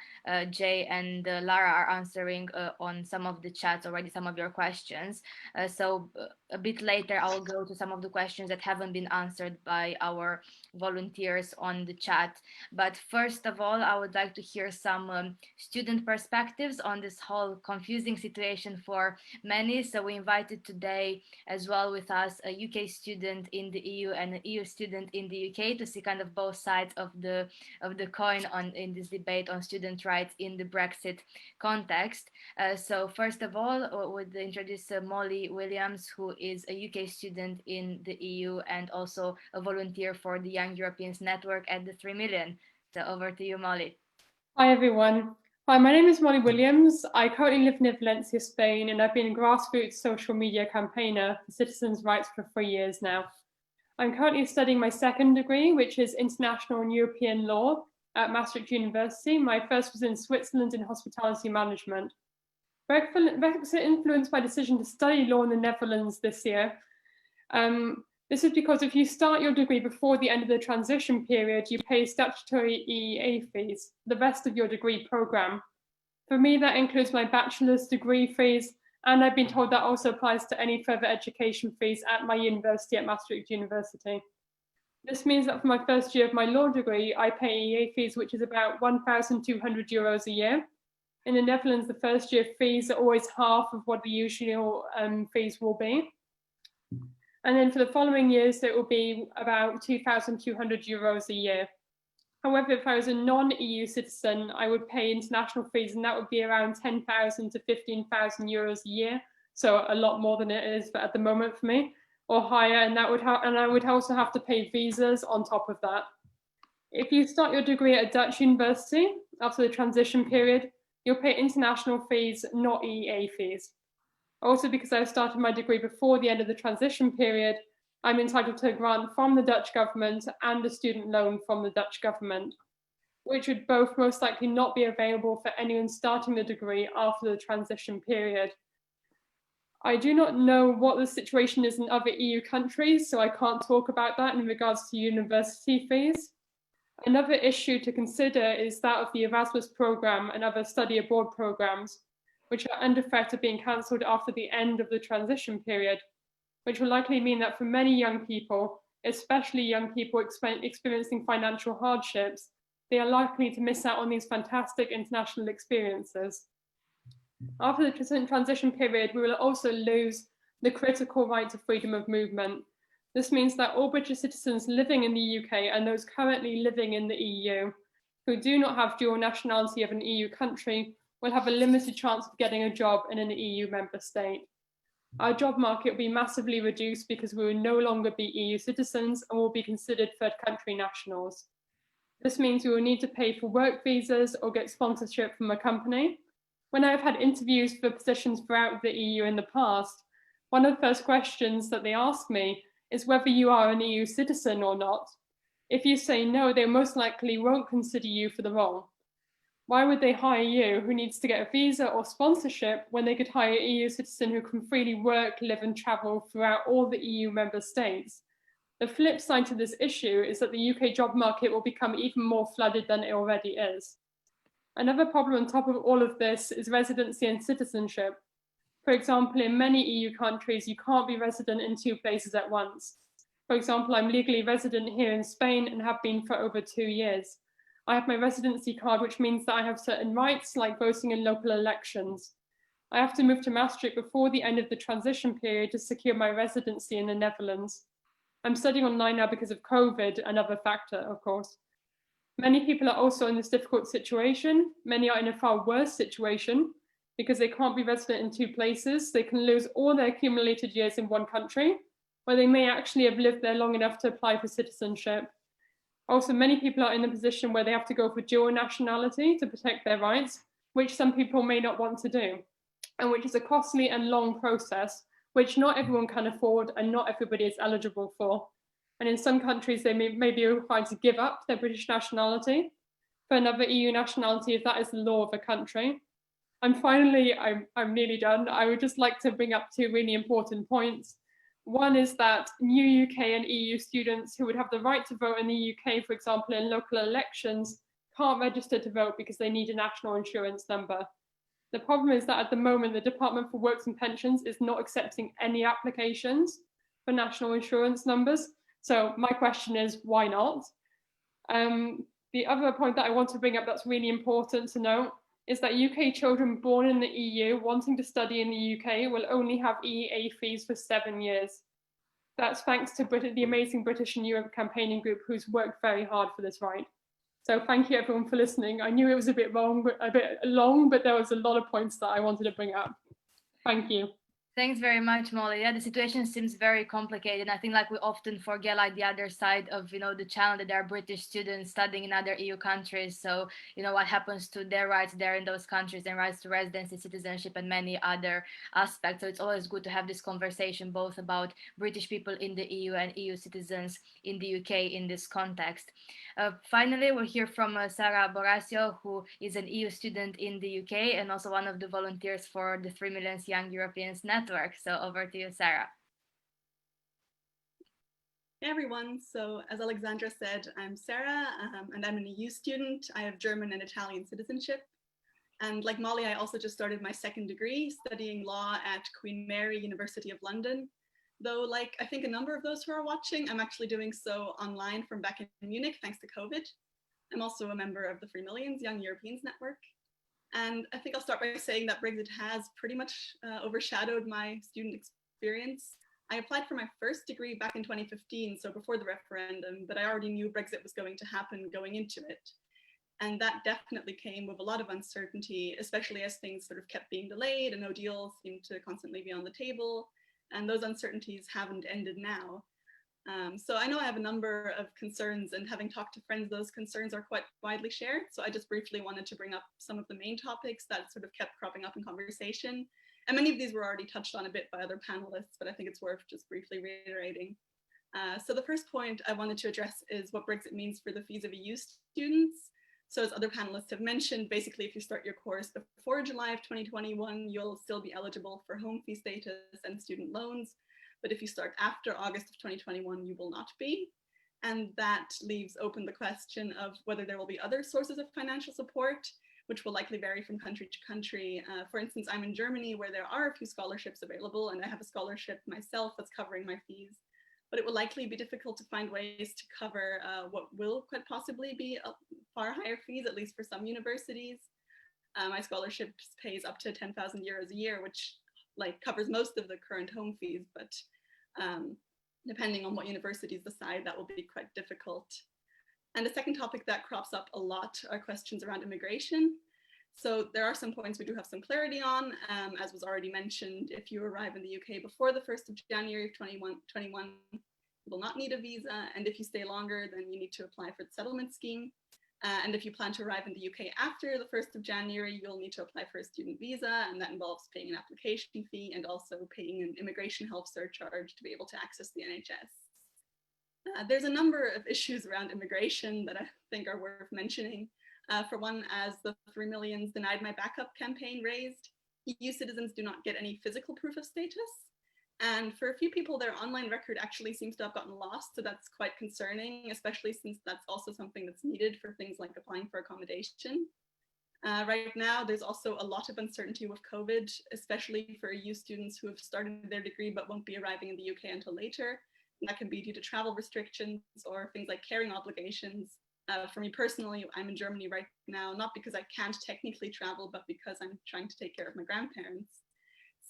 Jay, and Lara are answering on some of the chats already, some of your questions. So a bit later, I will go to some of the questions that haven't been answered by our volunteers on the chat. But first of all, I would like to hear some student perspectives on this whole confusing situation for many. So we invited today as well with us a UK student in the EU and an EU student in the UK to see kind of both sides of the coin in this debate on student rights in the Brexit context. So first of all, we'll introduce Molly Williams, who is a UK student in the EU and also a volunteer for the Young Europeans Network at the 3million. So over to you, Molly. Hi, everyone. Hi, my name is Molly Williams. I currently live near Valencia, Spain, and I've been a grassroots social media campaigner for citizens' rights for 3 years now. I'm currently studying my second degree, which is International and European Law at Maastricht University. My first was in Switzerland in hospitality management. Brexit influenced my decision to study law in the Netherlands this year. This is because if you start your degree before the end of the transition period, you pay statutory EEA fees for the rest of your degree program. For me, that includes my bachelor's degree fees, and I've been told that also applies to any further education fees at my university at Maastricht University. This means that for my first year of my law degree, I pay EEA fees, which is about €1,200 a year. In the Netherlands, the first year fees are always half of what the usual fees will be. And then for the following years, it will be about €2,200 a year. However, if I was a non-EU citizen, I would pay international fees, and that would be around €10,000 to €15,000 a year. So a lot more than it is at the moment for me, or higher. And I would also have to pay visas on top of that. If you start your degree at a Dutch university after the transition period, you'll pay international fees, not EEA fees. Also, because I started my degree before the end of the transition period, I'm entitled to a grant from the Dutch government and a student loan from the Dutch government, which would both most likely not be available for anyone starting the degree after the transition period. I do not know what the situation is in other EU countries, so I can't talk about that in regards to university fees. Another issue to consider is that of the Erasmus programme and other study abroad programmes, which are under threat of being cancelled after the end of the transition period, which will likely mean that for many young people, especially young people experiencing financial hardships, they are likely to miss out on these fantastic international experiences. After the transition period, we will also lose the critical right to freedom of movement. This means that all British citizens living in the UK and those currently living in the EU who do not have dual nationality of an EU country will have a limited chance of getting a job in an EU member state. Our job market will be massively reduced because we will no longer be EU citizens and will be considered third country nationals. This means we will need to pay for work visas or get sponsorship from a company. When I've had interviews for positions throughout the EU in the past, one of the first questions that they ask me is whether you are an EU citizen or not. If you say no, they most likely won't consider you for the role. Why would they hire you, who needs to get a visa or sponsorship, when they could hire an EU citizen who can freely work, live and travel throughout all the EU member states? The flip side to this issue is that the UK job market will become even more flooded than it already is. Another problem on top of all of this is residency and citizenship. For example, in many EU countries, you can't be resident in two places at once. For example, I'm legally resident here in Spain and have been for over 2 years. I have my residency card, which means that I have certain rights like voting in local elections. I have to move to Maastricht before the end of the transition period to secure my residency in the Netherlands. I'm studying online now because of COVID, another factor, of course. Many people are also in this difficult situation. Many are in a far worse situation because they can't be resident in two places. They can lose all their accumulated years in one country, or they may actually have lived there long enough to apply for citizenship. Also, many people are in a position where they have to go for dual nationality to protect their rights, which some people may not want to do, and which is a costly and long process, which not everyone can afford and not everybody is eligible for. And in some countries, they may be required to give up their British nationality for another EU nationality if that is the law of a country. And finally, I'm nearly done. I would just like to bring up two really important points. One is that new UK and EU students who would have the right to vote in the UK, for example, in local elections, can't register to vote because they need a national insurance number. The problem is that at the moment, the Department for Works and Pensions is not accepting any applications for national insurance numbers. So my question is, why not? The other point that I want to bring up that's really important to note is that UK children born in the EU wanting to study in the UK will only have EEA fees for 7 years. That's thanks to the amazing British and Europe campaigning group who's worked very hard for this right. So thank you everyone for listening. I knew it was a bit long, but there was a lot of points that I wanted to bring up. Thank you. Thanks very much, Molly. Yeah, the situation seems very complicated. I think like we often forget like the other side of, the challenge that there are British students studying in other EU countries. So, what happens to their rights there in those countries and rights to residency, citizenship, and many other aspects. So it's always good to have this conversation both about British people in the EU and EU citizens in the UK in this context. Finally, we'll hear from Sarah Borasio, who is an EU student in the UK and also one of the volunteers for the 3 Million Young Europeans Network. So over to you, Sarah. Hey everyone, so as Alexandra said, I'm Sarah and I'm an EU student. I have German and Italian citizenship. And like Molly, I also just started my second degree studying law at Queen Mary University of London. Though like I think a number of those who are watching, I'm actually doing so online from back in Munich thanks to COVID. I'm also a member of the 3 Million Young Europeans Network. And I think I'll start by saying that Brexit has pretty much overshadowed my student experience. I applied for my first degree back in 2015, so before the referendum, but I already knew Brexit was going to happen going into it. And that definitely came with a lot of uncertainty, especially as things sort of kept being delayed and no deals seemed to constantly be on the table. And those uncertainties haven't ended now. So I know I have a number of concerns, and having talked to friends, those concerns are quite widely shared. So I just briefly wanted to bring up some of the main topics that sort of kept cropping up in conversation. And many of these were already touched on a bit by other panelists, but I think it's worth just briefly reiterating. So the first point I wanted to address is what Brexit means for the fees of EU students. So as other panelists have mentioned, basically if you start your course before July of 2021, you'll still be eligible for home fee status and student loans. But if you start after August of 2021, you will not be. And that leaves open the question of whether there will be other sources of financial support, which will likely vary from country to country. For instance, I'm in Germany where there are a few scholarships available, and I have a scholarship myself that's covering my fees. But it will likely be difficult to find ways to cover what will quite possibly be far higher fees, at least for some universities. My scholarship pays up to 10,000 euros a year, which covers most of the current home fees, but depending on what universities decide, that will be quite difficult. And the second topic that crops up a lot are questions around immigration. So there are some points we do have some clarity on, as was already mentioned. If you arrive in the UK before the 1st of January of 2021, you will not need a visa. And if you stay longer, then you need to apply for the settlement scheme. And if you plan to arrive in the UK after the 1st of January, you'll need to apply for a student visa, and that involves paying an application fee and also paying an immigration help surcharge to be able to access the NHS. There's a number of issues around immigration that I think are worth mentioning. For one, as the 3 Million Denied My Backup campaign raised, EU citizens do not get any physical proof of status. And for a few people, their online record actually seems to have gotten lost. So that's quite concerning, especially since that's also something that's needed for things like applying for accommodation. Right now, there's also a lot of uncertainty with COVID, especially for EU students who have started their degree but won't be arriving in the UK until later. And that can be due to travel restrictions or things like caring obligations. For me personally, I'm in Germany right now, not because I can't technically travel, but because I'm trying to take care of my grandparents.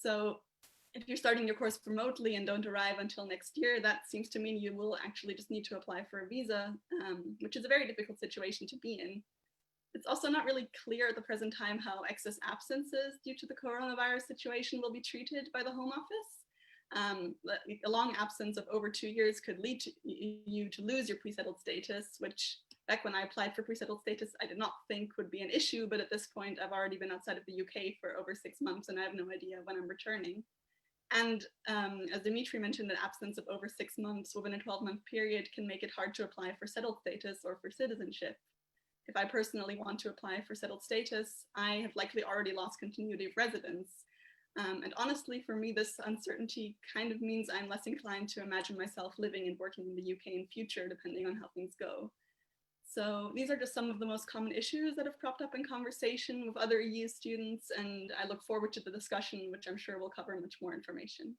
So if you're starting your course remotely and don't arrive until next year, that seems to mean you will actually just need to apply for a visa, which is a very difficult situation to be in. It's also not really clear at the present time how excess absences due to the coronavirus situation will be treated by the Home Office. A long absence of over 2 years could lead you to lose your pre-settled status, which back when I applied for pre-settled status, I did not think would be an issue, but at this point, I've already been outside of the UK for over 6 months and I have no idea when I'm returning. And as Dimitri mentioned, an absence of over 6 months within a 12-month period can make it hard to apply for settled status or for citizenship. If I personally want to apply for settled status, I have likely already lost continuity of residence. And honestly, for me, this uncertainty kind of means I'm less inclined to imagine myself living and working in the UK in future, depending on how things go. So these are just some of the most common issues that have cropped up in conversation with other EU students, and I look forward to the discussion, which I'm sure will cover much more information.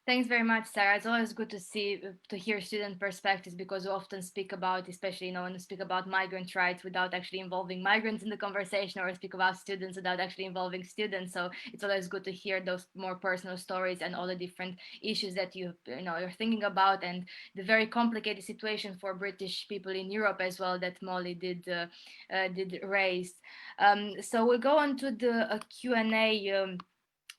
Thanks very much, Sarah. It's always good to hear student perspectives, because we often speak about, especially when we speak about migrant rights without actually involving migrants in the conversation, or speak about students without actually involving students. So it's always good to hear those more personal stories and all the different issues that you're thinking about, and the very complicated situation for British people in Europe as well that Molly did raise. So we'll go on to the Q&A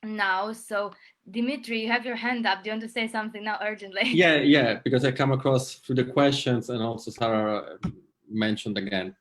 now. So Dimitri, you have your hand up. Do you want to say something now urgently? Yeah, because I come across through the questions, and also Sarah mentioned again.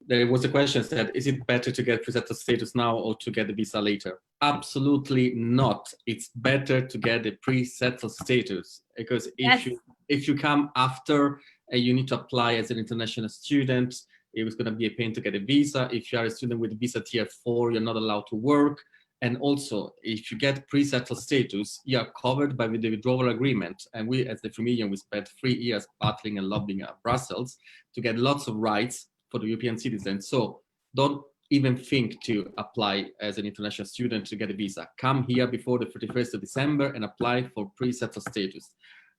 There was a question that, is it better to get pre-settled status now or to get the visa later? Absolutely not. It's better to get the pre-settled status, because if you come after and you need to apply as an international student, it was going to be a pain to get a visa. If you are a student with visa tier 4, you're not allowed to work. And also, if you get pre-settled status, you are covered by the withdrawal agreement. And we, as the 3million, we spent 3 years battling and lobbying at Brussels to get lots of rights for the European citizens. So don't even think to apply as an international student to get a visa. Come here before the 31st of December and apply for pre-settled status.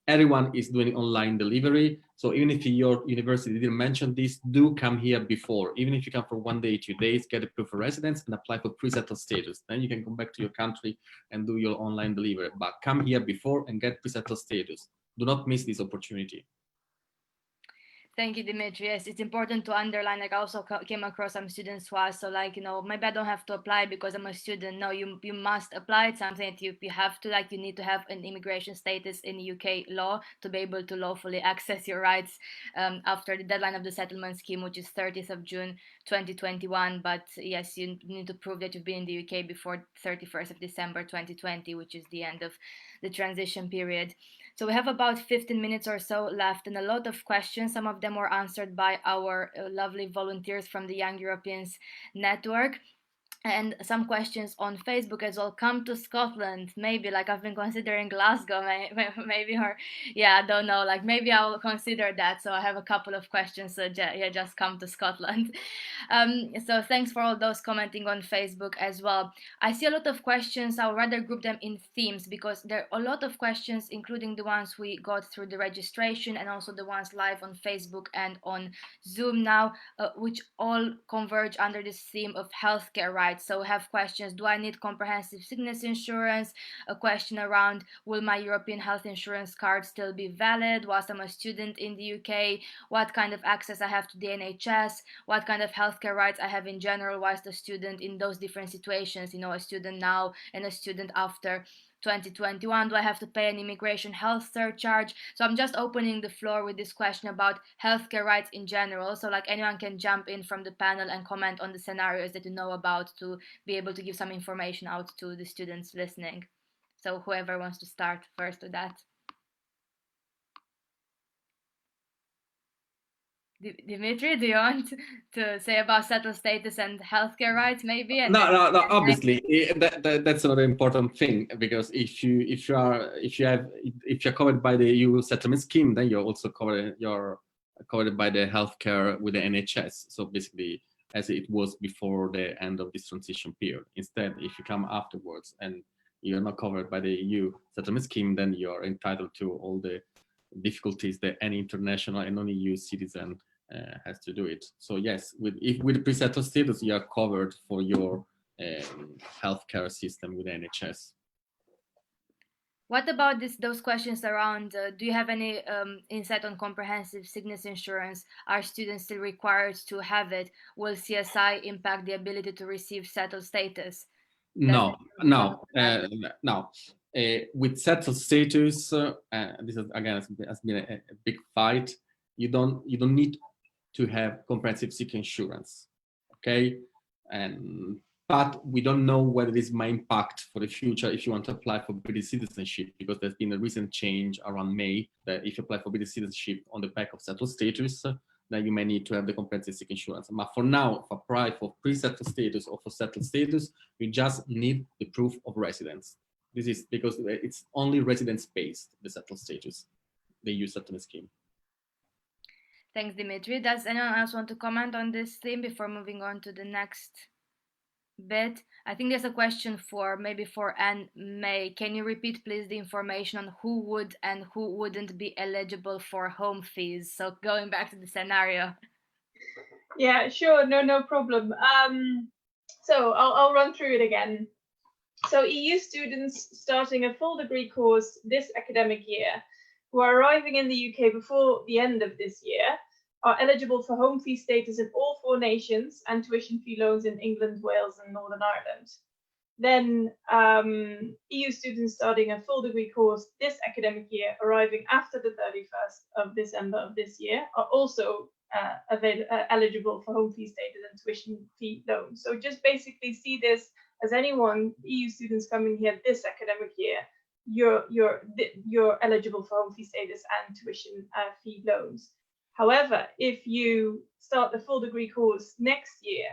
Everyone is doing online delivery. So even if your university didn't mention this, do come here before. Even if you come for 1 day, 2 days, get a proof of residence and apply for pre-settled status. Then you can come back to your country and do your online delivery. But come here before and get pre-settled status. Do not miss this opportunity. Thank you, Dimitri. Yes, it's important to underline. Like, I also came across some students who are so like, maybe I don't have to apply because I'm a student. No, you must apply. It's something that you have to, like, you need to have an immigration status in UK law to be able to lawfully access your rights after the deadline of the settlement scheme, which is 30th of June 2021. But yes, you need to prove that you've been in the UK before 31st of December 2020, which is the end of the transition period. So we have about 15 minutes or so left, and a lot of questions. Some of them were answered by our lovely volunteers from the Young Europeans Network. And some questions on Facebook as well. Come to Scotland, maybe, like I've been considering Glasgow, maybe, or I don't know, like maybe I'll consider that. So I have a couple of questions. So just come to Scotland. So thanks for all those commenting on Facebook as well. I see a lot of questions. I'll rather group them in themes, because there are a lot of questions, including the ones we got through the registration and also the ones live on Facebook and on Zoom now, which all converge under this theme of healthcare rights. So we have questions: do I need comprehensive sickness insurance? A question around: will my European health insurance card still be valid whilst I'm a student in the UK? What kind of access I have to the NHS? What kind of healthcare rights I have in general whilst a student in those different situations, a student now and a student after 2021? Do I have to pay an immigration health surcharge? So I'm just opening the floor with this question about healthcare rights in general. So like anyone can jump in from the panel and comment on the scenarios that you know about to be able to give some information out to the students listening. So whoever wants to start first with that. Dimitri, do you want to say about settled status and healthcare rights, maybe? And no. Obviously, that's another important thing, because if you're covered by the EU settlement scheme, then you're also covered by the healthcare with the NHS. So basically, as it was before the end of this transition period. Instead, if you come afterwards and you're not covered by the EU settlement scheme, then you're entitled to all the difficulties that any international and non-EU citizen has to do it. So yes, with pre-settled status, you are covered for your healthcare system with NHS. What about those questions around, do you have any insight on comprehensive sickness insurance? Are students still required to have it? Will CSI impact the ability to receive settled status? No. With settled status, this is, again, has been a big fight. You don't need to have comprehensive sick insurance, okay? But we don't know whether this might impact for the future if you want to apply for British citizenship, because there's been a recent change around May that if you apply for British citizenship on the back of settled status, then you may need to have the comprehensive sick insurance. But for now, if apply for pre-settled status or for settled status, you just need the proof of residence. This is because it's only residence-based, the settled status, the EU settlement scheme. Thanks, Dimitri. Does anyone else want to comment on this theme before moving on to the next bit? I think there's a question for Anne May. Can you repeat, please, the information on who would and who wouldn't be eligible for home fees? So going back to the scenario. Yeah, sure, no problem. So I'll run through it again. So EU students starting a full degree course this academic year who are arriving in the UK before the end of this year are eligible for home fee status in all 4 nations and tuition fee loans in England, Wales and Northern Ireland. Then EU students starting a full degree course this academic year arriving after the 31st of December of this year are also eligible for home fee status and tuition fee loans. So just basically see this as anyone, EU students coming here this academic year, you're eligible for home fee status and tuition fee loans. However, if you start the full degree course next year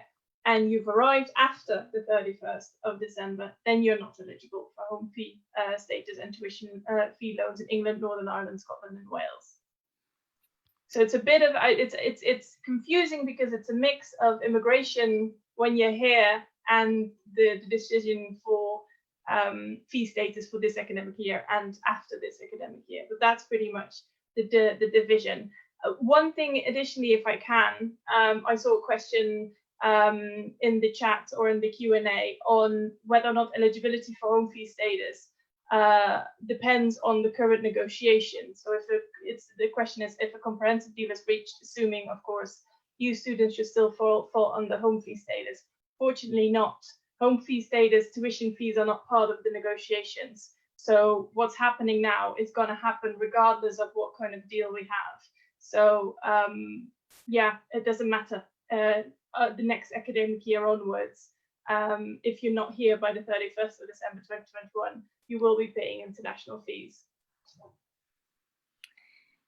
and you've arrived after the 31st of December, then you're not eligible for home fee status and tuition fee loans in England, Northern Ireland, Scotland, and Wales. So it's a bit of it's confusing because it's a mix of immigration when you're here and the decision for fee status for this academic year and after this academic year. But that's pretty much the division. One thing additionally, if I can, I saw a question in the chat or in the Q&A on whether or not eligibility for home fee status depends on the current negotiation. So the question is if a comprehensive deal is reached, assuming of course EU students should still fall under home fee status. Fortunately not. Home fee status, tuition fees are not part of the negotiations. So what's happening now is going to happen regardless of what kind of deal we have. So yeah, it doesn't matter. The next academic year onwards, if you're not here by the 31st of December 2021, you will be paying international fees.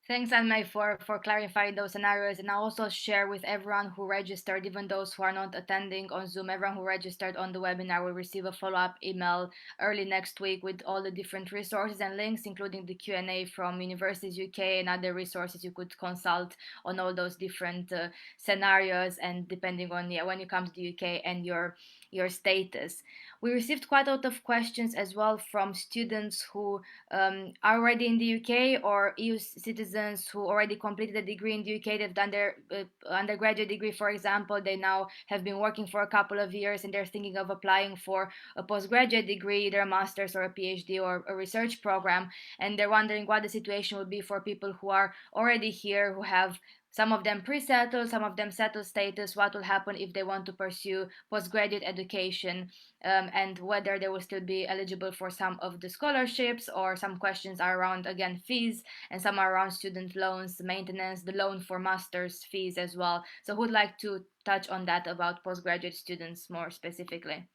Thanks, Anne-May, for clarifying those scenarios. And I'll also share with everyone who registered, even those who are not attending on Zoom, everyone who registered on the webinar will receive a follow-up email early next week with all the different resources and links, including the Q&A from Universities UK and other resources you could consult on all those different scenarios and depending on when you come to the UK and your status. We received quite a lot of questions as well from students who are already in the UK or EU citizens who already completed a degree in the UK. They've done their undergraduate degree, for example. They now have been working for a couple of years and they're thinking of applying for a postgraduate degree, either a master's or a PhD or a research program. And they're wondering what the situation would be for people who are already here, who have some of them pre-settled, some of them settled status, what will happen if they want to pursue postgraduate education, and whether they will still be eligible for some of the scholarships, or some questions are around, again, fees, and some are around student loans, maintenance, the loan for master's fees as well. So who would like to touch on that about postgraduate students more specifically?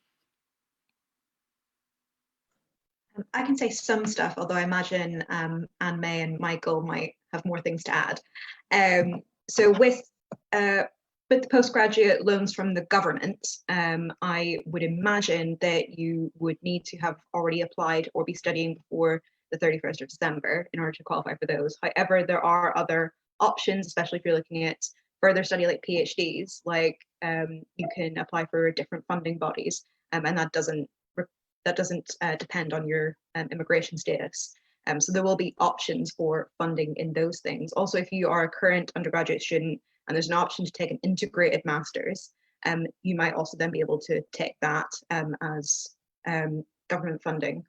I can say some stuff, although I imagine Anne-May and Michael might have more things to add. So with the postgraduate loans from the government, I would imagine that you would need to have already applied or be studying before the 31st of December in order to qualify for those. However, there are other options, especially if you're looking at further study like PhDs, like you can apply for different funding bodies, and that doesn't depend on your immigration status. So there will be options for funding in those things. Also, if you are a current undergraduate student and there's an option to take an integrated master's, you might also then be able to take that as government funding.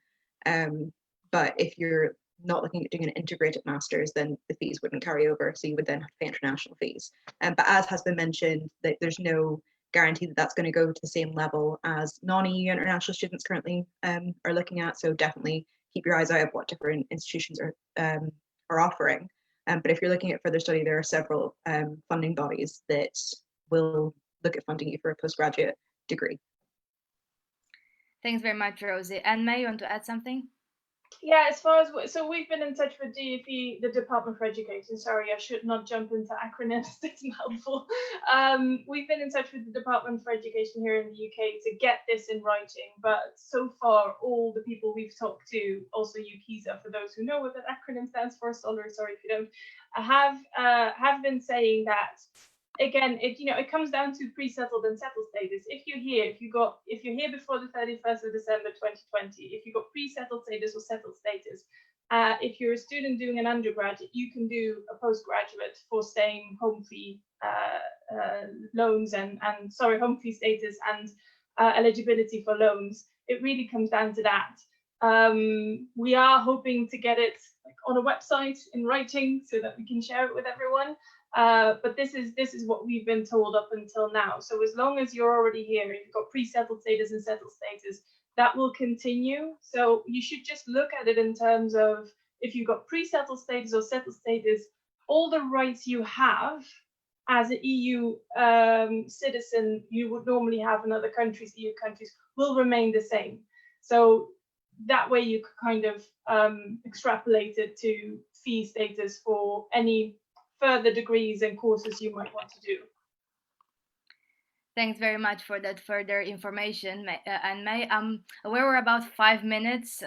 But if you're not looking at doing an integrated master's, then the fees wouldn't carry over, so you would then have to pay international fees. But as has been mentioned, that there's no guarantee that that's going to go to the same level as non-EU international students currently are looking at. So definitely keep your eyes out of what different institutions are offering. But if you're looking at further study, there are several funding bodies that will look at funding you for a postgraduate degree. Thanks very much, Rosie. And May, you want to add something? Yeah, as far as, so we've been in touch with DFE, the Department for Education. Sorry, I should not jump into acronyms, it's not helpful. We've been in touch with the Department for Education here in the UK to get this in writing, but so far all the people we've talked to, also UKISA, for those who know what that acronym stands for, sorry if you don't, have been saying that, again, it comes down to pre-settled and settled status. If you're here before the 31st of December 2020, if you've got pre-settled status or settled status, if you're a student doing an undergraduate, you can do a postgraduate for staying home fee loans and home fee status and eligibility for loans. It really comes down to that. We are hoping to get it on a website in writing so that we can share it with everyone. But this is what we've been told up until now. So as long as you're already here, you've got pre-settled status and settled status, that will continue. So you should just look at it in terms of, if you've got pre-settled status or settled status, all the rights you have as an EU citizen you would normally have in other countries, EU countries, will remain the same. So that way you could kind of extrapolate it to fee status for any further degrees and courses you might want to do. Thanks very much for that further information, and May. We're about 5 minutes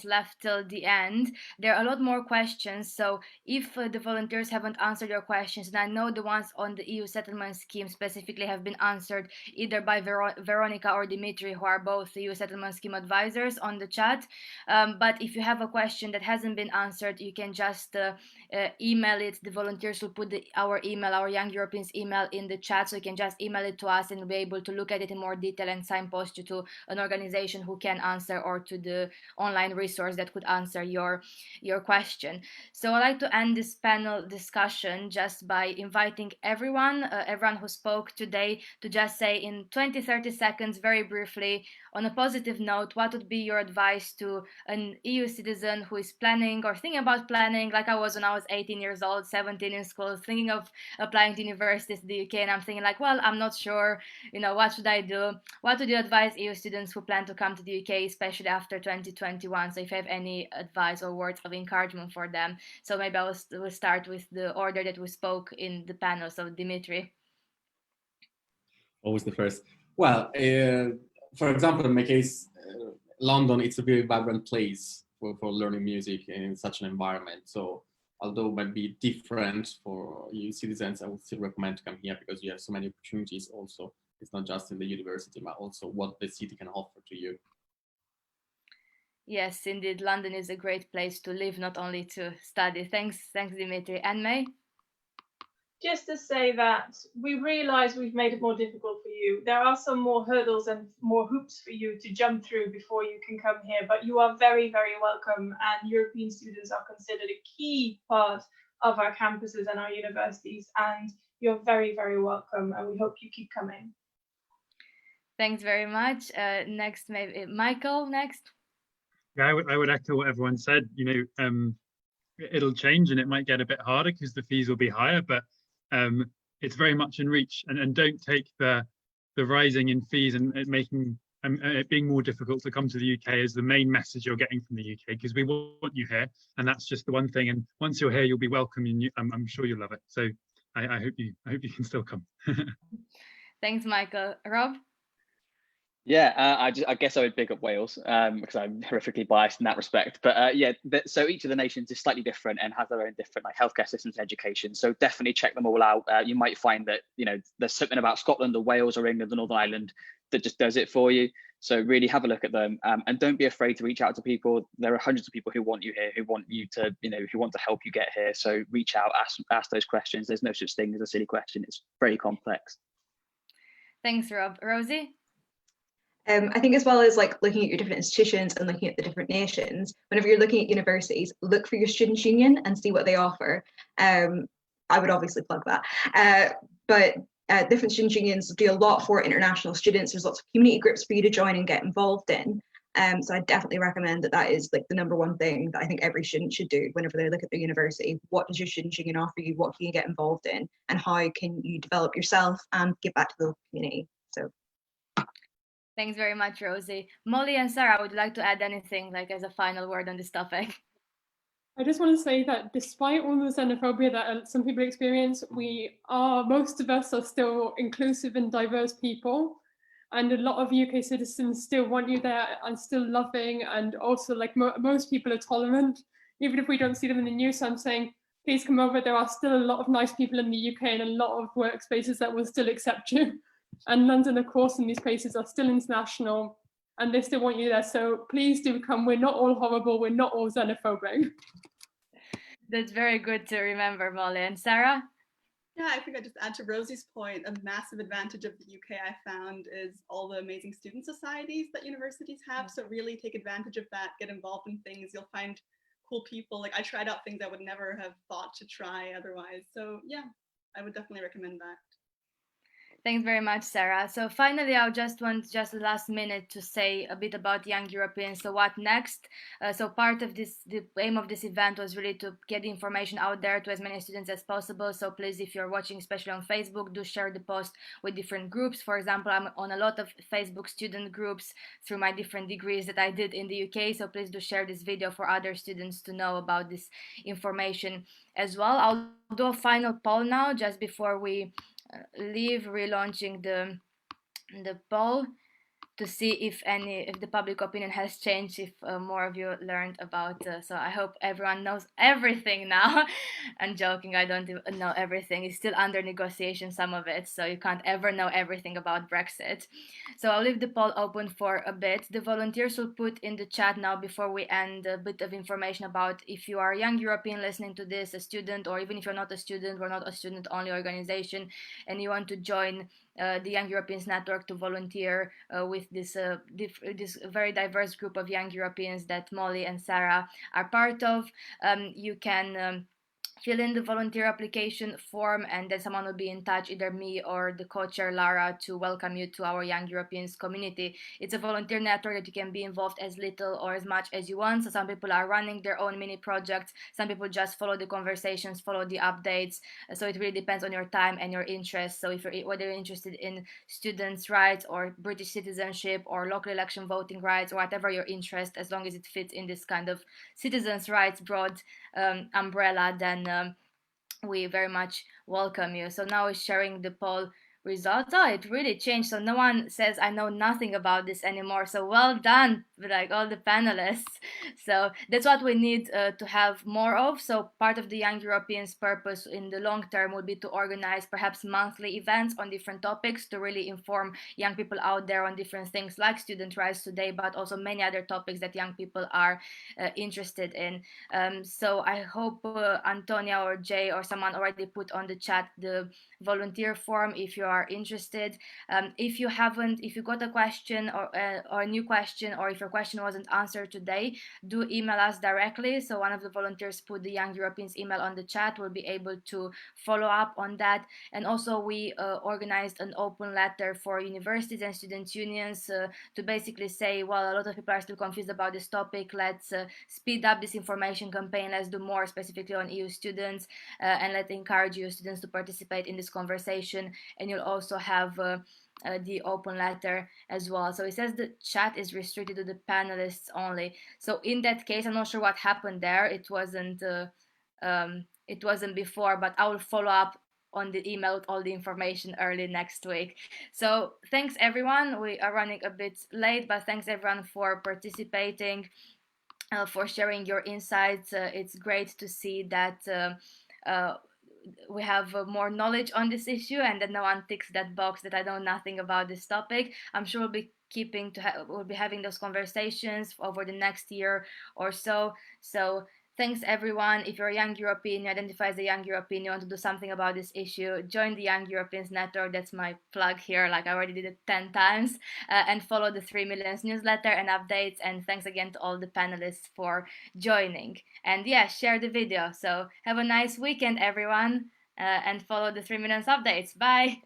left till the end. There are a lot more questions, so if the volunteers haven't answered your questions, and I know the ones on the EU settlement scheme specifically have been answered either by Veronica or Dimitri, who are both EU settlement scheme advisors, on the chat. But if you have a question that hasn't been answered, you can just email it. The volunteers will put our Young Europeans email in the chat, so you can just email it to us and we'll be able to look at it in more detail and signpost you to an organization who can answer, or to the online resource that could answer your question. So I'd like to end this panel discussion just by inviting everyone who spoke today to just say in 20-30 seconds, very briefly, on a positive note, what would be your advice to an EU citizen who is planning or thinking about planning, like I was when I was 18 years old, 17 in school, thinking of applying to universities in the UK, and I'm thinking like, well, I'm not sure, what should I do? What would you advise EU students who plan to come to the UK, especially after 2021? So if you have any advice or words of encouragement for them. So maybe we'll start with the order that we spoke in the panel. So Dimitri. Always the first. Well, for example, in my case, London, it's a very vibrant place for learning music in such an environment. So although it might be different for EU citizens, I would still recommend to come here because you have so many opportunities also. It's not just in the university, but also what the city can offer to you. Yes, indeed, London is a great place to live, not only to study. Thanks, Dimitri. And May? Just to say that we realize we've made it more difficult for you. There are some more hurdles and more hoops for you to jump through before you can come here, but you are very, very welcome, and European students are considered a key part of our campuses and our universities, and you're very, very welcome, and we hope you keep coming. Thanks very much. Next, maybe Michael, next. Yeah, I would echo what everyone said. It'll change and it might get a bit harder because the fees will be higher, but it's very much in reach, and don't take the rising in fees and it being more difficult to come to the UK as the main message you're getting from the UK, because we want you here, and that's just the one thing. And once you're here, you'll be welcome, and I'm sure you'll love it. So I hope you can still come. Thanks, Michael. Rob? Yeah, I guess I would pick up Wales because I'm horrifically biased in that respect. But so each of the nations is slightly different and has their own different healthcare systems and education. So definitely check them all out. You might find that there's something about Scotland or Wales or England or Northern Ireland that just does it for you. So really have a look at them, and don't be afraid to reach out to people. There are hundreds of people who want you here, who want you to, who want to help you get here. So reach out, ask those questions. There's no such thing as a silly question. It's very complex. Thanks, Rob. Rosie? I think as well as like looking at your different institutions and looking at the different nations, whenever you're looking at universities, look for your students' union and see what they offer. I would obviously plug that. But different student unions do a lot for international students. There's lots of community groups for you to join and get involved in. So I definitely recommend that is like the number one thing that I think every student should do whenever they look at their university. What does your student union offer you? What can you get involved in? And how can you develop yourself and give back to the community? So. Thanks very much, Rosie. Molly and Sarah, would you like to add anything, like as a final word on this topic? I just want to say that despite all the xenophobia that some people experience, most of us are still inclusive and diverse people. And a lot of UK citizens still want you there and still loving. And also like most people are tolerant, even if we don't see them in the news. So I'm saying, please come over. There are still a lot of nice people in the UK and a lot of workspaces that will still accept you. And London, of course, and these places are still international and they still want you there. So please do come. We're not all horrible. We're not all xenophobic. That's very good to remember, Molly. And Sarah? Yeah, I think I'd just add to Rosie's point, a massive advantage of the UK I found is all the amazing student societies that universities have. So really take advantage of that, get involved in things. You'll find cool people. Like I tried out things I would never have thought to try otherwise. So yeah, I would definitely recommend that. Thanks very much, Sarah. So finally, I just want the last minute to say a bit about Young Europeans. So what next? So part of the aim of this event was really to get the information out there to as many students as possible. So please, if you're watching, especially on Facebook, do share the post with different groups. For example, I'm on a lot of Facebook student groups through my different degrees that I did in the UK. So please do share this video for other students to know about this information as well. I'll do a final poll now just before we leave, relaunching the poll to see if the public opinion has changed, if more of you learned about so I hope everyone knows everything now. I'm joking, I don't know everything. It's still under negotiation, some of it, so you can't ever know everything about Brexit. So I'll leave the poll open for a bit. The volunteers will put in the chat now before we end a bit of information about if you are a young European listening to this, a student, or even if you're not a student, we're not a student only organization and you want to join the Young Europeans Network to volunteer with this very diverse group of young Europeans that Molly and Sarah are part of. You can fill in the volunteer application form and then someone will be in touch, either me or the co-chair Lara, to welcome you to our Young Europeans community. It's a volunteer network that you can be involved as little or as much as you want. So some people are running their own mini projects, some people just follow the conversations, follow the updates. So it really depends on your time and your interests. So whether you're interested in students' rights or British citizenship or local election voting rights or whatever your interest, as long as it fits in this kind of citizens' rights broad umbrella, then we very much welcome you. So now we're sharing the poll results. Oh, it really changed. So no one says I know nothing about this anymore. So well done, like all the panelists. So that's what we need to have more of. So part of the Young Europeans purpose in the long term would be to organize perhaps monthly events on different topics to really inform young people out there on different things like student rights today, but also many other topics that young people are interested in. So I hope Antonia or Jay or someone already put on the chat the volunteer form if you are interested. If you got a question or a new question, or if your question wasn't answered today, do email us directly. So one of the volunteers put the Young Europeans email on the chat. We'll be able to follow up on that. And also we organized an open letter for universities and students' unions to basically say, well, a lot of people are still confused about this topic. Let's speed up this information campaign. Let's do more specifically on EU students, and let's encourage EU students to participate in this conversation. And you'll also have the open letter as well. So it says the chat is restricted to the panelists only. So in that case, I'm not sure what happened there. It wasn't before, but I will follow up on the email with all the information early next week. So thanks everyone. We are running a bit late, but thanks everyone for participating, for sharing your insights. It's great to see that we have more knowledge on this issue and that no one ticks that box that I know nothing about this topic. I'm sure we'll be we'll be having those conversations over the next year or so. So thanks everyone. If you're a young European, you identify as a young European, you want to do something about this issue, join the Young Europeans Network. That's my plug here, like I already did it 10 times, and follow the 3 Millions newsletter and updates. And thanks again to all the panelists for joining. And yeah, share the video. So have a nice weekend, everyone, and follow the 3 Millions updates. Bye.